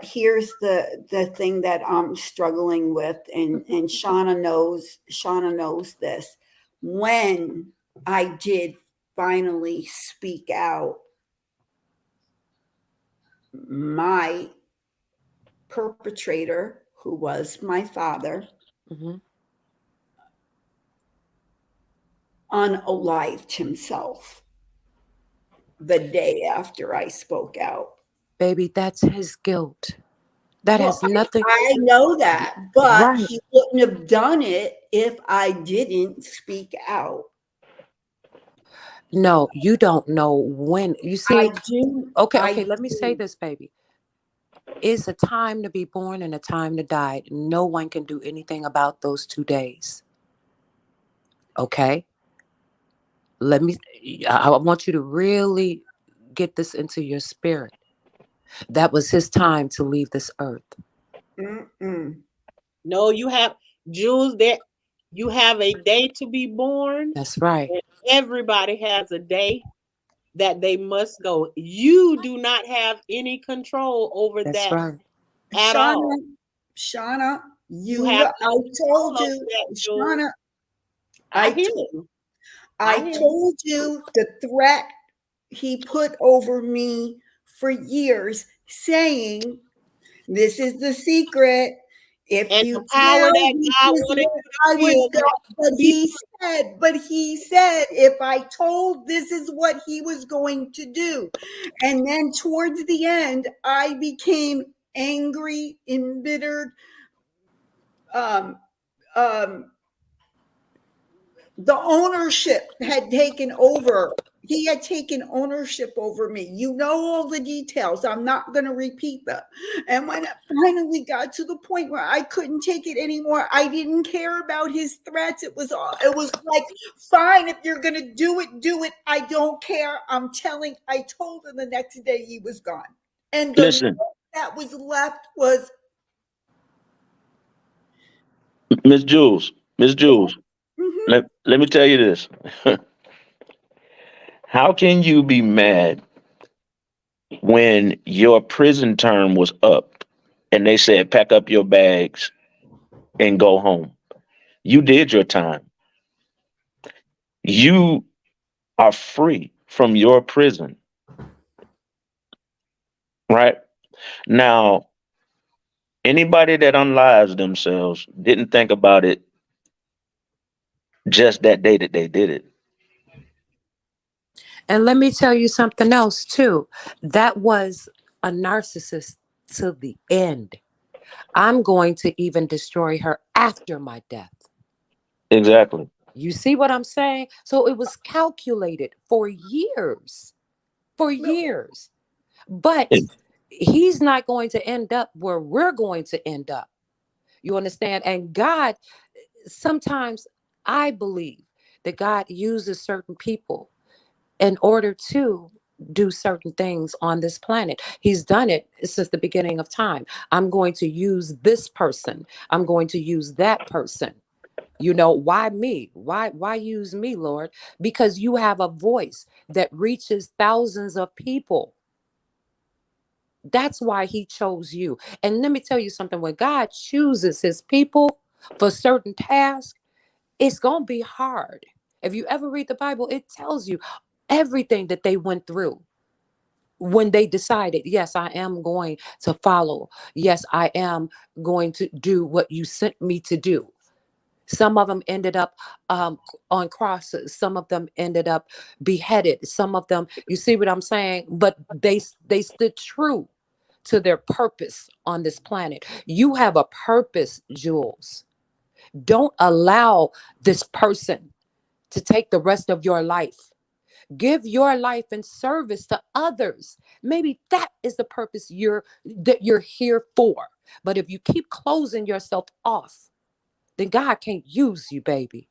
here's the thing that I'm struggling with, and Shauna knows this. When I did finally speak out, my perpetrator, who was my father, Mhm. unalived himself the day after I spoke out. Baby, that's his guilt. That Well, has nothing. I know that, but Right. he wouldn't have done it if I didn't speak out. No, you don't know when. You see, okay, I okay, let me say do. this, baby. It's a time to be born and a time to die. No one can do anything about those 2 days. Okay? Let me, I want you to really get this into your spirit. That was his time to leave this earth. Mm-mm. No, you have, Jules, that you have a day to be born. That's right. And everybody has a day that they must go. You do not have any control over That's that right. at all. Shauna, You have I no told control over you, that, Jules. Shauna, I I hear told you. I hear told you the threat he put over me for years, saying, "This is the secret. If And you the power tell, that this God is wanted what you I to was feel, going." that But he said, if I told, this is what he was going to do. And then towards the end, I became angry, embittered. Um, um, the ownership had taken over. He had taken ownership over me. You know all the details. I'm not going to repeat them. And when it finally got to the point where I couldn't take it anymore, I didn't care about his threats. It was like, fine, if you're going to do it, do it. I don't care. I told him the next day he was gone. And the Listen, note that was left was, Miss Jules, mhm. let me tell you this. How can you be mad when your prison term was up and they said, pack up your bags and go home? You did your time. You are free from your prison, right? Now, anybody that unlives themselves didn't think about it just that day that they did it. And let me tell you something else too. That was a narcissist to the end. I'm going to even destroy her after my death. Exactly. You see what I'm saying? So it was calculated for years. For years. But It- he's not going to end up where we're going to end up. You understand? And God, sometimes I believe that God uses certain people in order to do certain things on this planet. He's done it since the beginning of time. I'm going to use this person. I'm going to use that person. You know, why me? Why use me, Lord? Because you have a voice that reaches thousands of people. That's why he chose you. And let me tell you something, when God chooses his people for certain tasks, it's going to be hard. If you ever read the Bible, it tells you everything that they went through when they decided, yes, I am going to follow. Yes, I am going to do what you sent me to do. Some of them ended up on crosses. Some of them ended up beheaded. Some of them, you see what I'm saying? But they stood true to their purpose on this planet. You have a purpose, Jules. Don't allow this person to take the rest of your life. Give your life in service to others. Maybe that is the purpose that you're here for. But if you keep closing yourself off, then God can't use you, baby.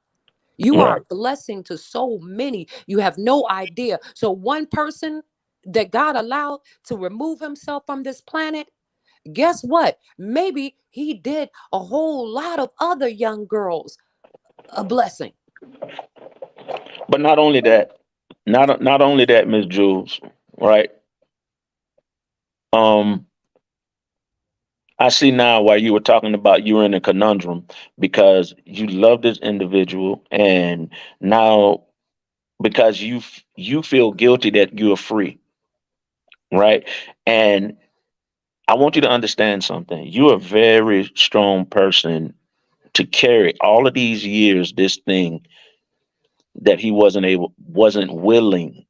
You are Right. a blessing to so many. You have no idea. So one person that God allowed to remove himself from this planet, guess what? Maybe he did a whole lot of other young girls a blessing. But not only that, not only that, Miss Jules, right? Um, I see now why you were talking about you were in a conundrum because you love this individual, and now because you feel guilty that you are free, right? And I want you to understand something. You're a very strong person to carry all of these years this thing that he wasn't willing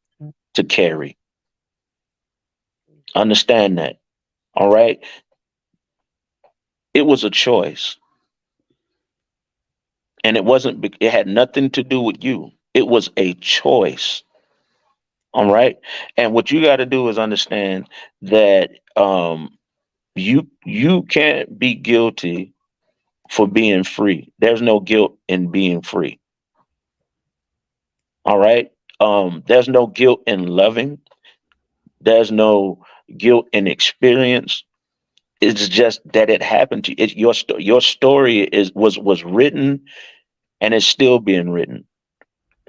to carry. Understand that. All right. It was a choice. And it had nothing to do with you. It was a choice. All right. And what you got to do is understand that you can't be guilty for being free. There's no guilt in being free. All right. There's no guilt in loving. There's no guilt and experience. It's just that it happened to you. Your story was written and it's still being written.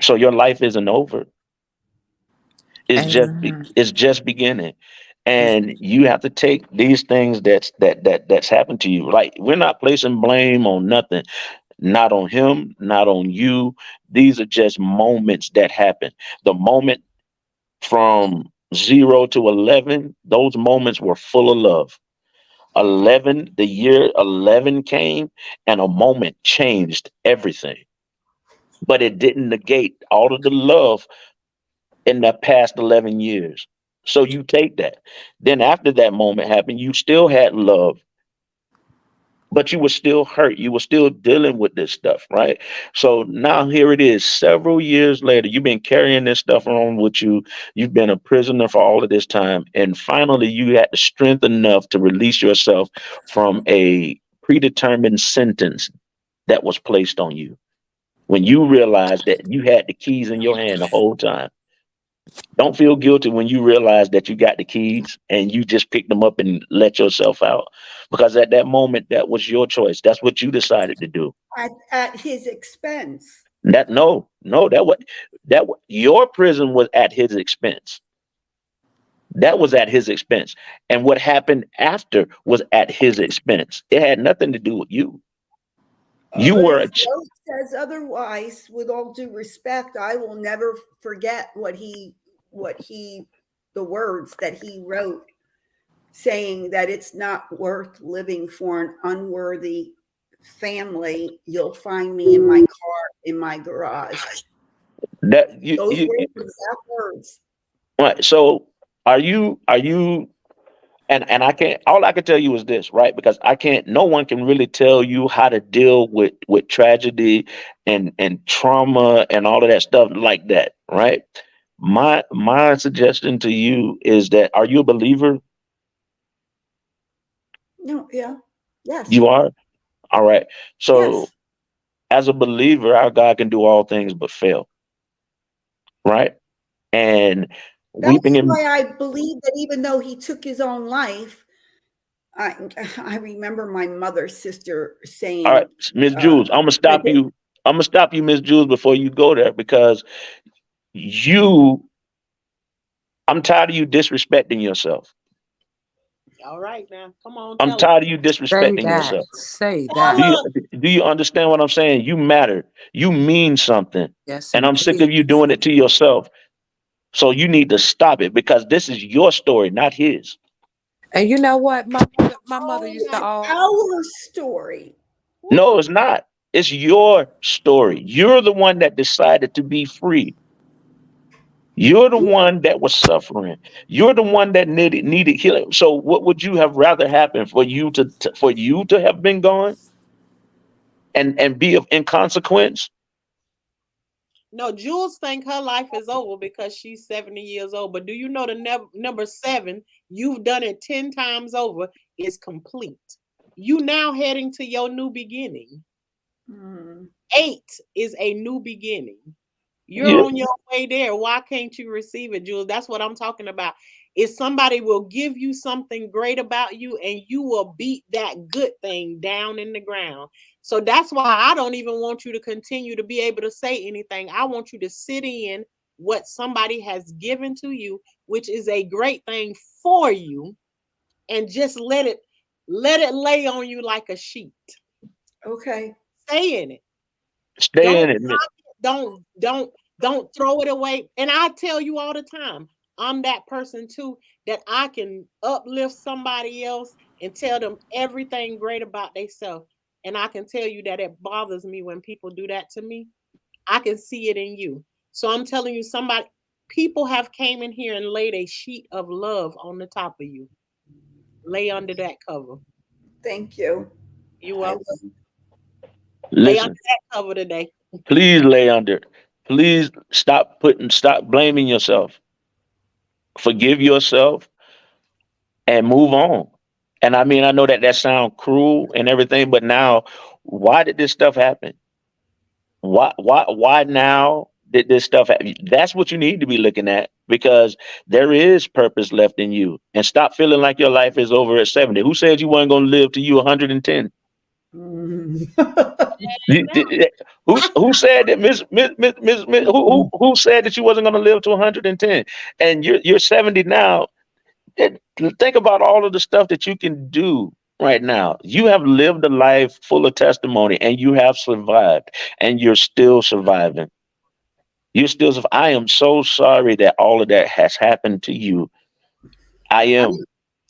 So your life isn't over. Amen. It's just beginning. And you have to take these things that's happened to you. Like, we're not placing blame on nothing, not on him, not on you. These are just moments that happen. The moment from 0 to 11, those moments were full of love. 11, the year 11 came, and a moment changed everything. But it didn't negate all of the love in the past 11 years. So you take that. Then after that moment happened, you still had love, but you were still hurt. You were still dealing with this stuff, right? So now here it is, several years later. You've been carrying this stuff around with you. You've been a prisoner for all of this time. And finally, you had the strength enough to release yourself from a predetermined sentence that was placed on you. When you realized that you had the keys in your hand the whole time. Don't feel guilty when you realize that you got the keys and you just picked them up and let yourself out. Because at that moment, that was your choice. That's what you decided to do. At his expense. Your prison was at his expense. That was at his expense. And what happened after was at his expense. It had nothing to do with you. You But were if Job says otherwise, with all due respect, I will never forget the words that he wrote, saying that it's not worth living for an unworthy family. You'll find me in my car, in my garage. Those were exact words. Right. So are you and I can't, all I can tell you is this, right? Because no one can really tell you how to deal with tragedy and trauma and all of that stuff like that, right? My suggestion to you is that, are you a believer? No, yeah. Yes. You are? All right. So Yes. as a believer, our God can do all things but fail. Right? And That's why I believe that even though he took his own life, I remember my mother's sister saying, all right, Miss Jules, I'm gonna stop you. I'm gonna stop you, Miss Jules, before you go there, because I'm tired of you disrespecting yourself. All right, now, come on. I'm tired of you disrespecting yourself. Say that. Do you understand what I'm saying? You matter. You mean something. Yes, and I'm sick of you doing it to yourself. So you need to stop it, because this is your story, not his. And you know what? My mother used to always. Our story. No, it's not. It's your story. You're the one that decided to be free. You're the one that was suffering. You're the one that needed healing. So what would you have rather happen, for you to have been gone and be of inconsequence? No, Jules think her life is over because she's 70 years old. But do you know the number 7? You've done it 10 times over. Is complete. You now heading to your new beginning. 8 is a new beginning. You're on your way there. Why can't you receive it, Jules? That's what I'm talking about. If somebody will give you something great about you, and you will beat that good thing down in the ground. So that's why I don't even want you to continue to be able to say anything. I want you to sit in what somebody has given to you, which is a great thing for you, and just let it lay on you like a sheet. Okay. Stay in it. Stay in it. Don't throw it away. And I tell you all the time, I'm that person too, that I can uplift somebody else and tell them everything great about themselves. And I can tell you that it bothers me when people do that to me. I can see it in you. So I'm telling you, people have came in here and laid a sheet of love on the top of you. Lay under that cover. Thank you. You're welcome. Listen, lay under that cover today. Please lay under. Please stop blaming yourself. Forgive yourself and move on. And I mean, I know that sounds cruel and everything, but now, why did this stuff happen? Why now this stuff. That's what you need to be looking at, because there is purpose left in you. And stop feeling like your life is over at 70. Who said you weren't going to live to you 110? Mm. Who said that who said that you wasn't going to live to 110? And you're 70 now. Think about all of the stuff that you can do right now. You have lived a life full of testimony, and you have survived, and you're still surviving. I am so sorry that all of that has happened to you. I am.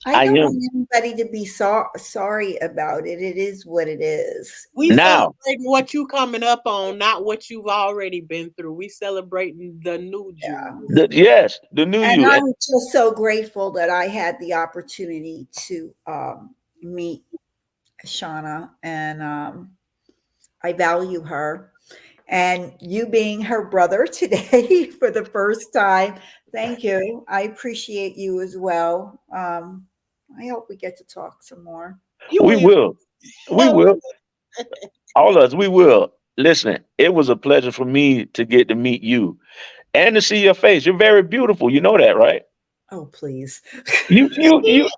I I don't am. want anybody to be sorry about it. It is what it is. We Now, celebrating what you coming up on, not what you've already been through. We celebrating the new Jules. yes, the new And you. I'm just so grateful that I had the opportunity to meet Shauna, and I value her. And you being her brother today for the first time, thank you. I appreciate you as well. I hope we get to talk some more. You We will. We will. will. All of us, we will. Listen, it was a pleasure for me to get to meet you and to see your face. You're very beautiful. You know that, right? Oh, please. You you you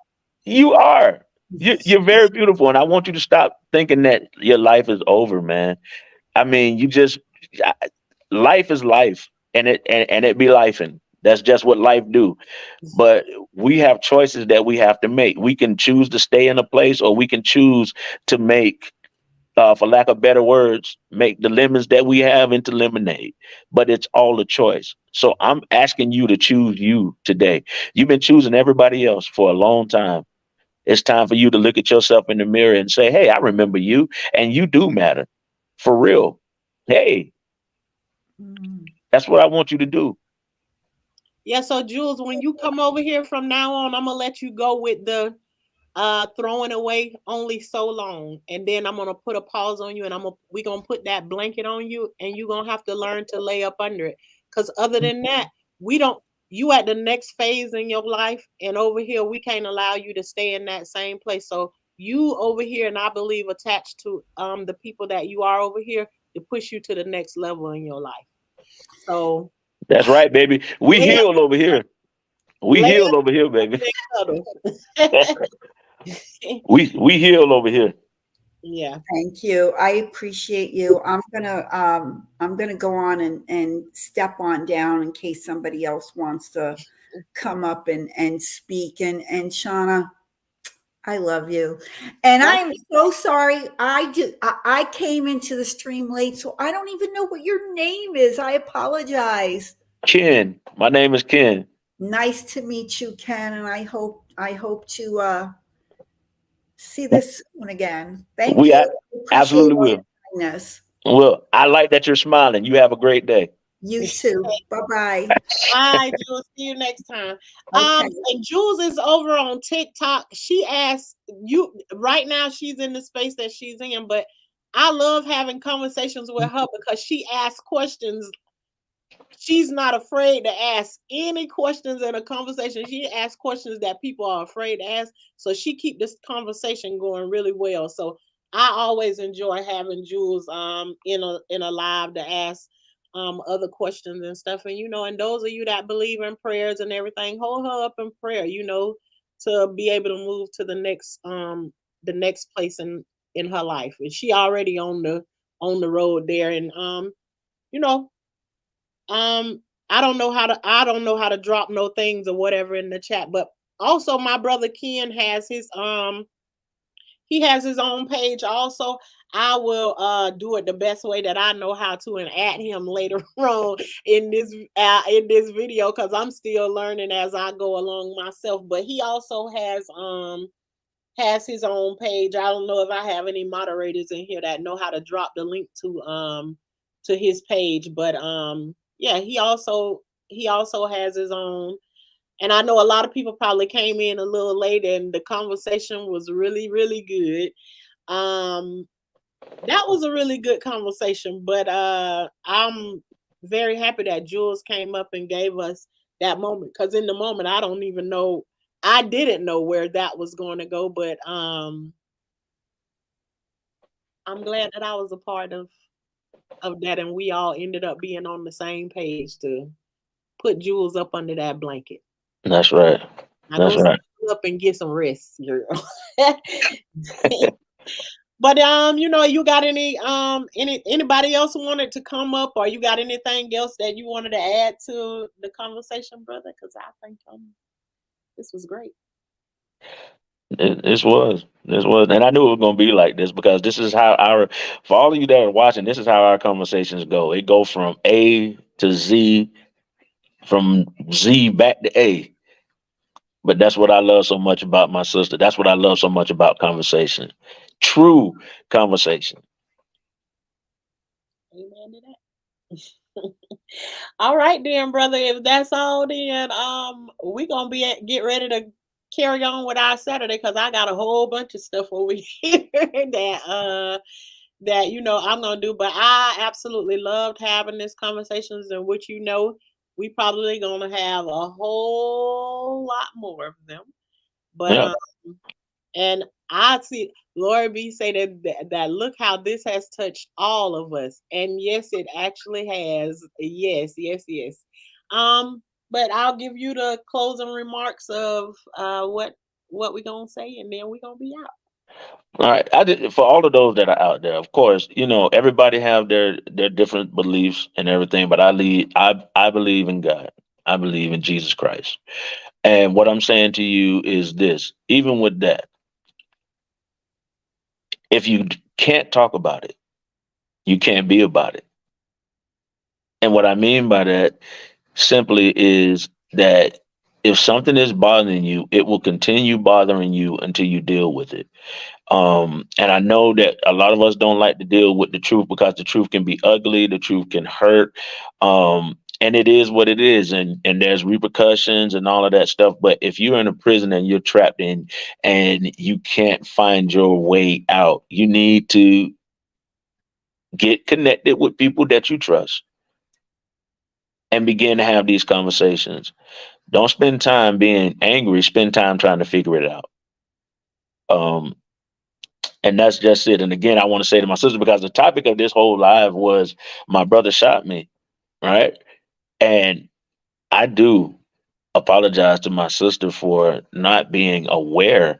you are. You're very beautiful, and I want you to stop thinking that your life is over, man. I mean, life is life, and it be lifing. That's just what life do. But we have choices that we have to make. We can choose to stay in a place, or we can choose to make, for lack of better words, make the lemons that we have into lemonade. But it's all a choice. So I'm asking you to choose you today. You've been choosing everybody else for a long time. It's time for you to look at yourself in the mirror and say, hey, I remember you, and you do matter. For real. Hey, Mm. that's what I want you to do. Yeah, so Jules, when you come over here from now on, I'm gonna let you go with the throwing away only so long, and then I'm gonna put a pause on you, and we gonna put that blanket on you, and you're gonna have to learn to lay up under it, because other than that, we don't you at the next phase in your life, and over here we can't allow you to stay in that same place. So you over here, and I believe attached to the people that you are over here, to push you to the next level in your life. So That's right, baby. We lay up, healed over here. We lay healed up over here, baby. and cuddle. We healed over here. Yeah. Thank you. I appreciate you. I'm gonna go on and step on down in case somebody else wants to come up and speak. And Shauna, I love you. And I'm so sorry. I came into the stream late, so I don't even know what your name is. I apologize. Ken. My name is Ken. Nice to meet you, Ken, and I hope to see this one again. Thank We you. Appreciate absolutely all will. your kindness. Well, I like that you're smiling. You have a great day. You too. Bye-bye. Bye, Jules. See you next time. Okay. And Jules is over on TikTok. She asked you right now, she's in the space that she's in, but I love having conversations with her because she asks questions. She's not afraid to ask any questions in a conversation. She asks questions that people are afraid to ask. So she keep this conversation going really well. So I always enjoy having Jules in a live to ask other questions and stuff. And and those of you that believe in prayers and everything, hold her up in prayer, to be able to move to the next place in her life. And she already on the road there. And you know, I don't know how to drop no things or whatever in the chat, but also my brother Ken has he has his own page also. I will do it the best way that I know how to, and add him later on in this video, because I'm still learning as I go along myself. But he also has his own page. I don't know if I have any moderators in here that know how to drop the link to his page, but yeah, he also has his own. And I know a lot of people probably came in a little late, and the conversation was really, really good. That was a really good conversation, but I'm very happy that Jules came up and gave us that moment, because in the moment I didn't know where that was going to go, but I'm glad that I was a part of of that, and we all ended up being on the same page to put Jules up under that blanket. That's right. Now That's go right. up and get some rest, girl. But you got anybody else wanted to come up, or you got anything else that you wanted to add to the conversation, brother? Because I think this was great. This was, and I knew it was gonna be like this because this is how for all of you that are watching, this is how our conversations go. It go from A to Z, from Z back to A. But that's what I love so much about my sister. That's what I love so much about conversation. True conversation. Amen to that. All right, then, brother. If that's all, then we gonna get ready to carry on with our Saturday because I got a whole bunch of stuff over here that I'm gonna do. But I absolutely loved having these conversations, and which we probably gonna have a whole lot more of them. But Yeah. and I see Lori B say that look how this has touched all of us. And yes, it actually has. Yes, yes, yes. But I'll give you the closing remarks of what we're gonna say, and then we're gonna be out. All right. I did for all of those that are out there. Of course, everybody have their different beliefs and everything, but I believe in God. I believe in Jesus Christ. And what I'm saying to you is this: even with that, if you can't talk about it, you can't be about it. And what I mean by that simply is that if something is bothering you, it will continue bothering you until you deal with it. And I know that a lot of us don't like to deal with the truth because the truth can be ugly, the truth can hurt. And it is what it is, and there's repercussions and all of that stuff. But if you're in a prison and you're trapped in and you can't find your way out, you need to get connected with people that you trust and begin to have these conversations. Don't spend time being angry, spend time trying to figure it out. Um, and that's just it. And again, I want to say to my sister, because the topic of this whole live was my brother shot me, right? And I do apologize to my sister for not being aware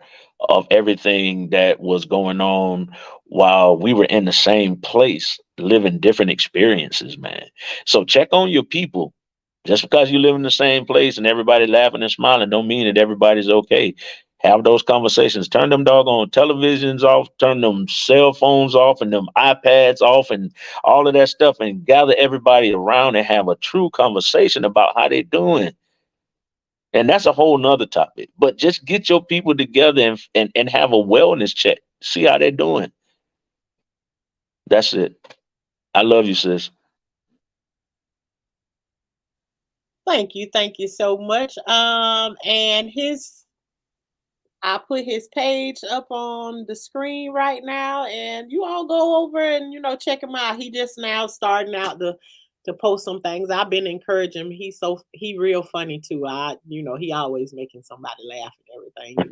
of everything that was going on while we were in the same place, living different experiences, man. So check on your people. Just because you live in the same place and everybody laughing and smiling don't mean that everybody's okay. Have those conversations. Turn them doggone televisions off, turn them cell phones off and them iPads off and all of that stuff, and gather everybody around and have a true conversation about how they doing. And that's a whole nother topic. But just get your people together and have a wellness check. See how they're doing. That's it. I love you, sis. Thank you so much. And I put his page up on the screen right now, and you all go over and check him out. He just now starting out to post some things. I've been encouraging him. He real funny too. He always making somebody laugh and everything.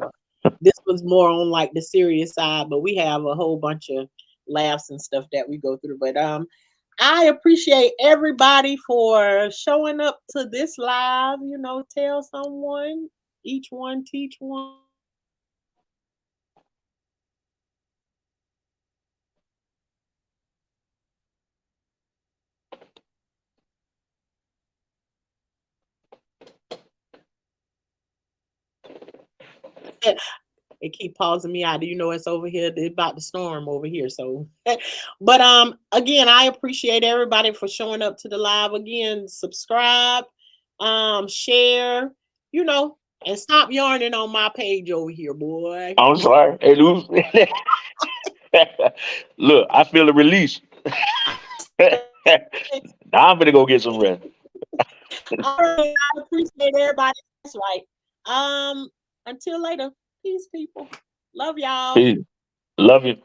This was more on like the serious side, but we have a whole bunch of laughs and stuff that we go through. But I appreciate everybody for showing up to this live. Tell someone, each one teach one. They keep pausing me out. It's over here. It's about to storm over here. So, but again, I appreciate everybody for showing up to the live. Again, subscribe, share, and stop yarning on my page over here, boy. I'm sorry. Hey, look, I feel a release. Now I'm gonna go get some rest. All right, I appreciate everybody. That's right. Until later. Peace, people. Love y'all. Peace. Love you.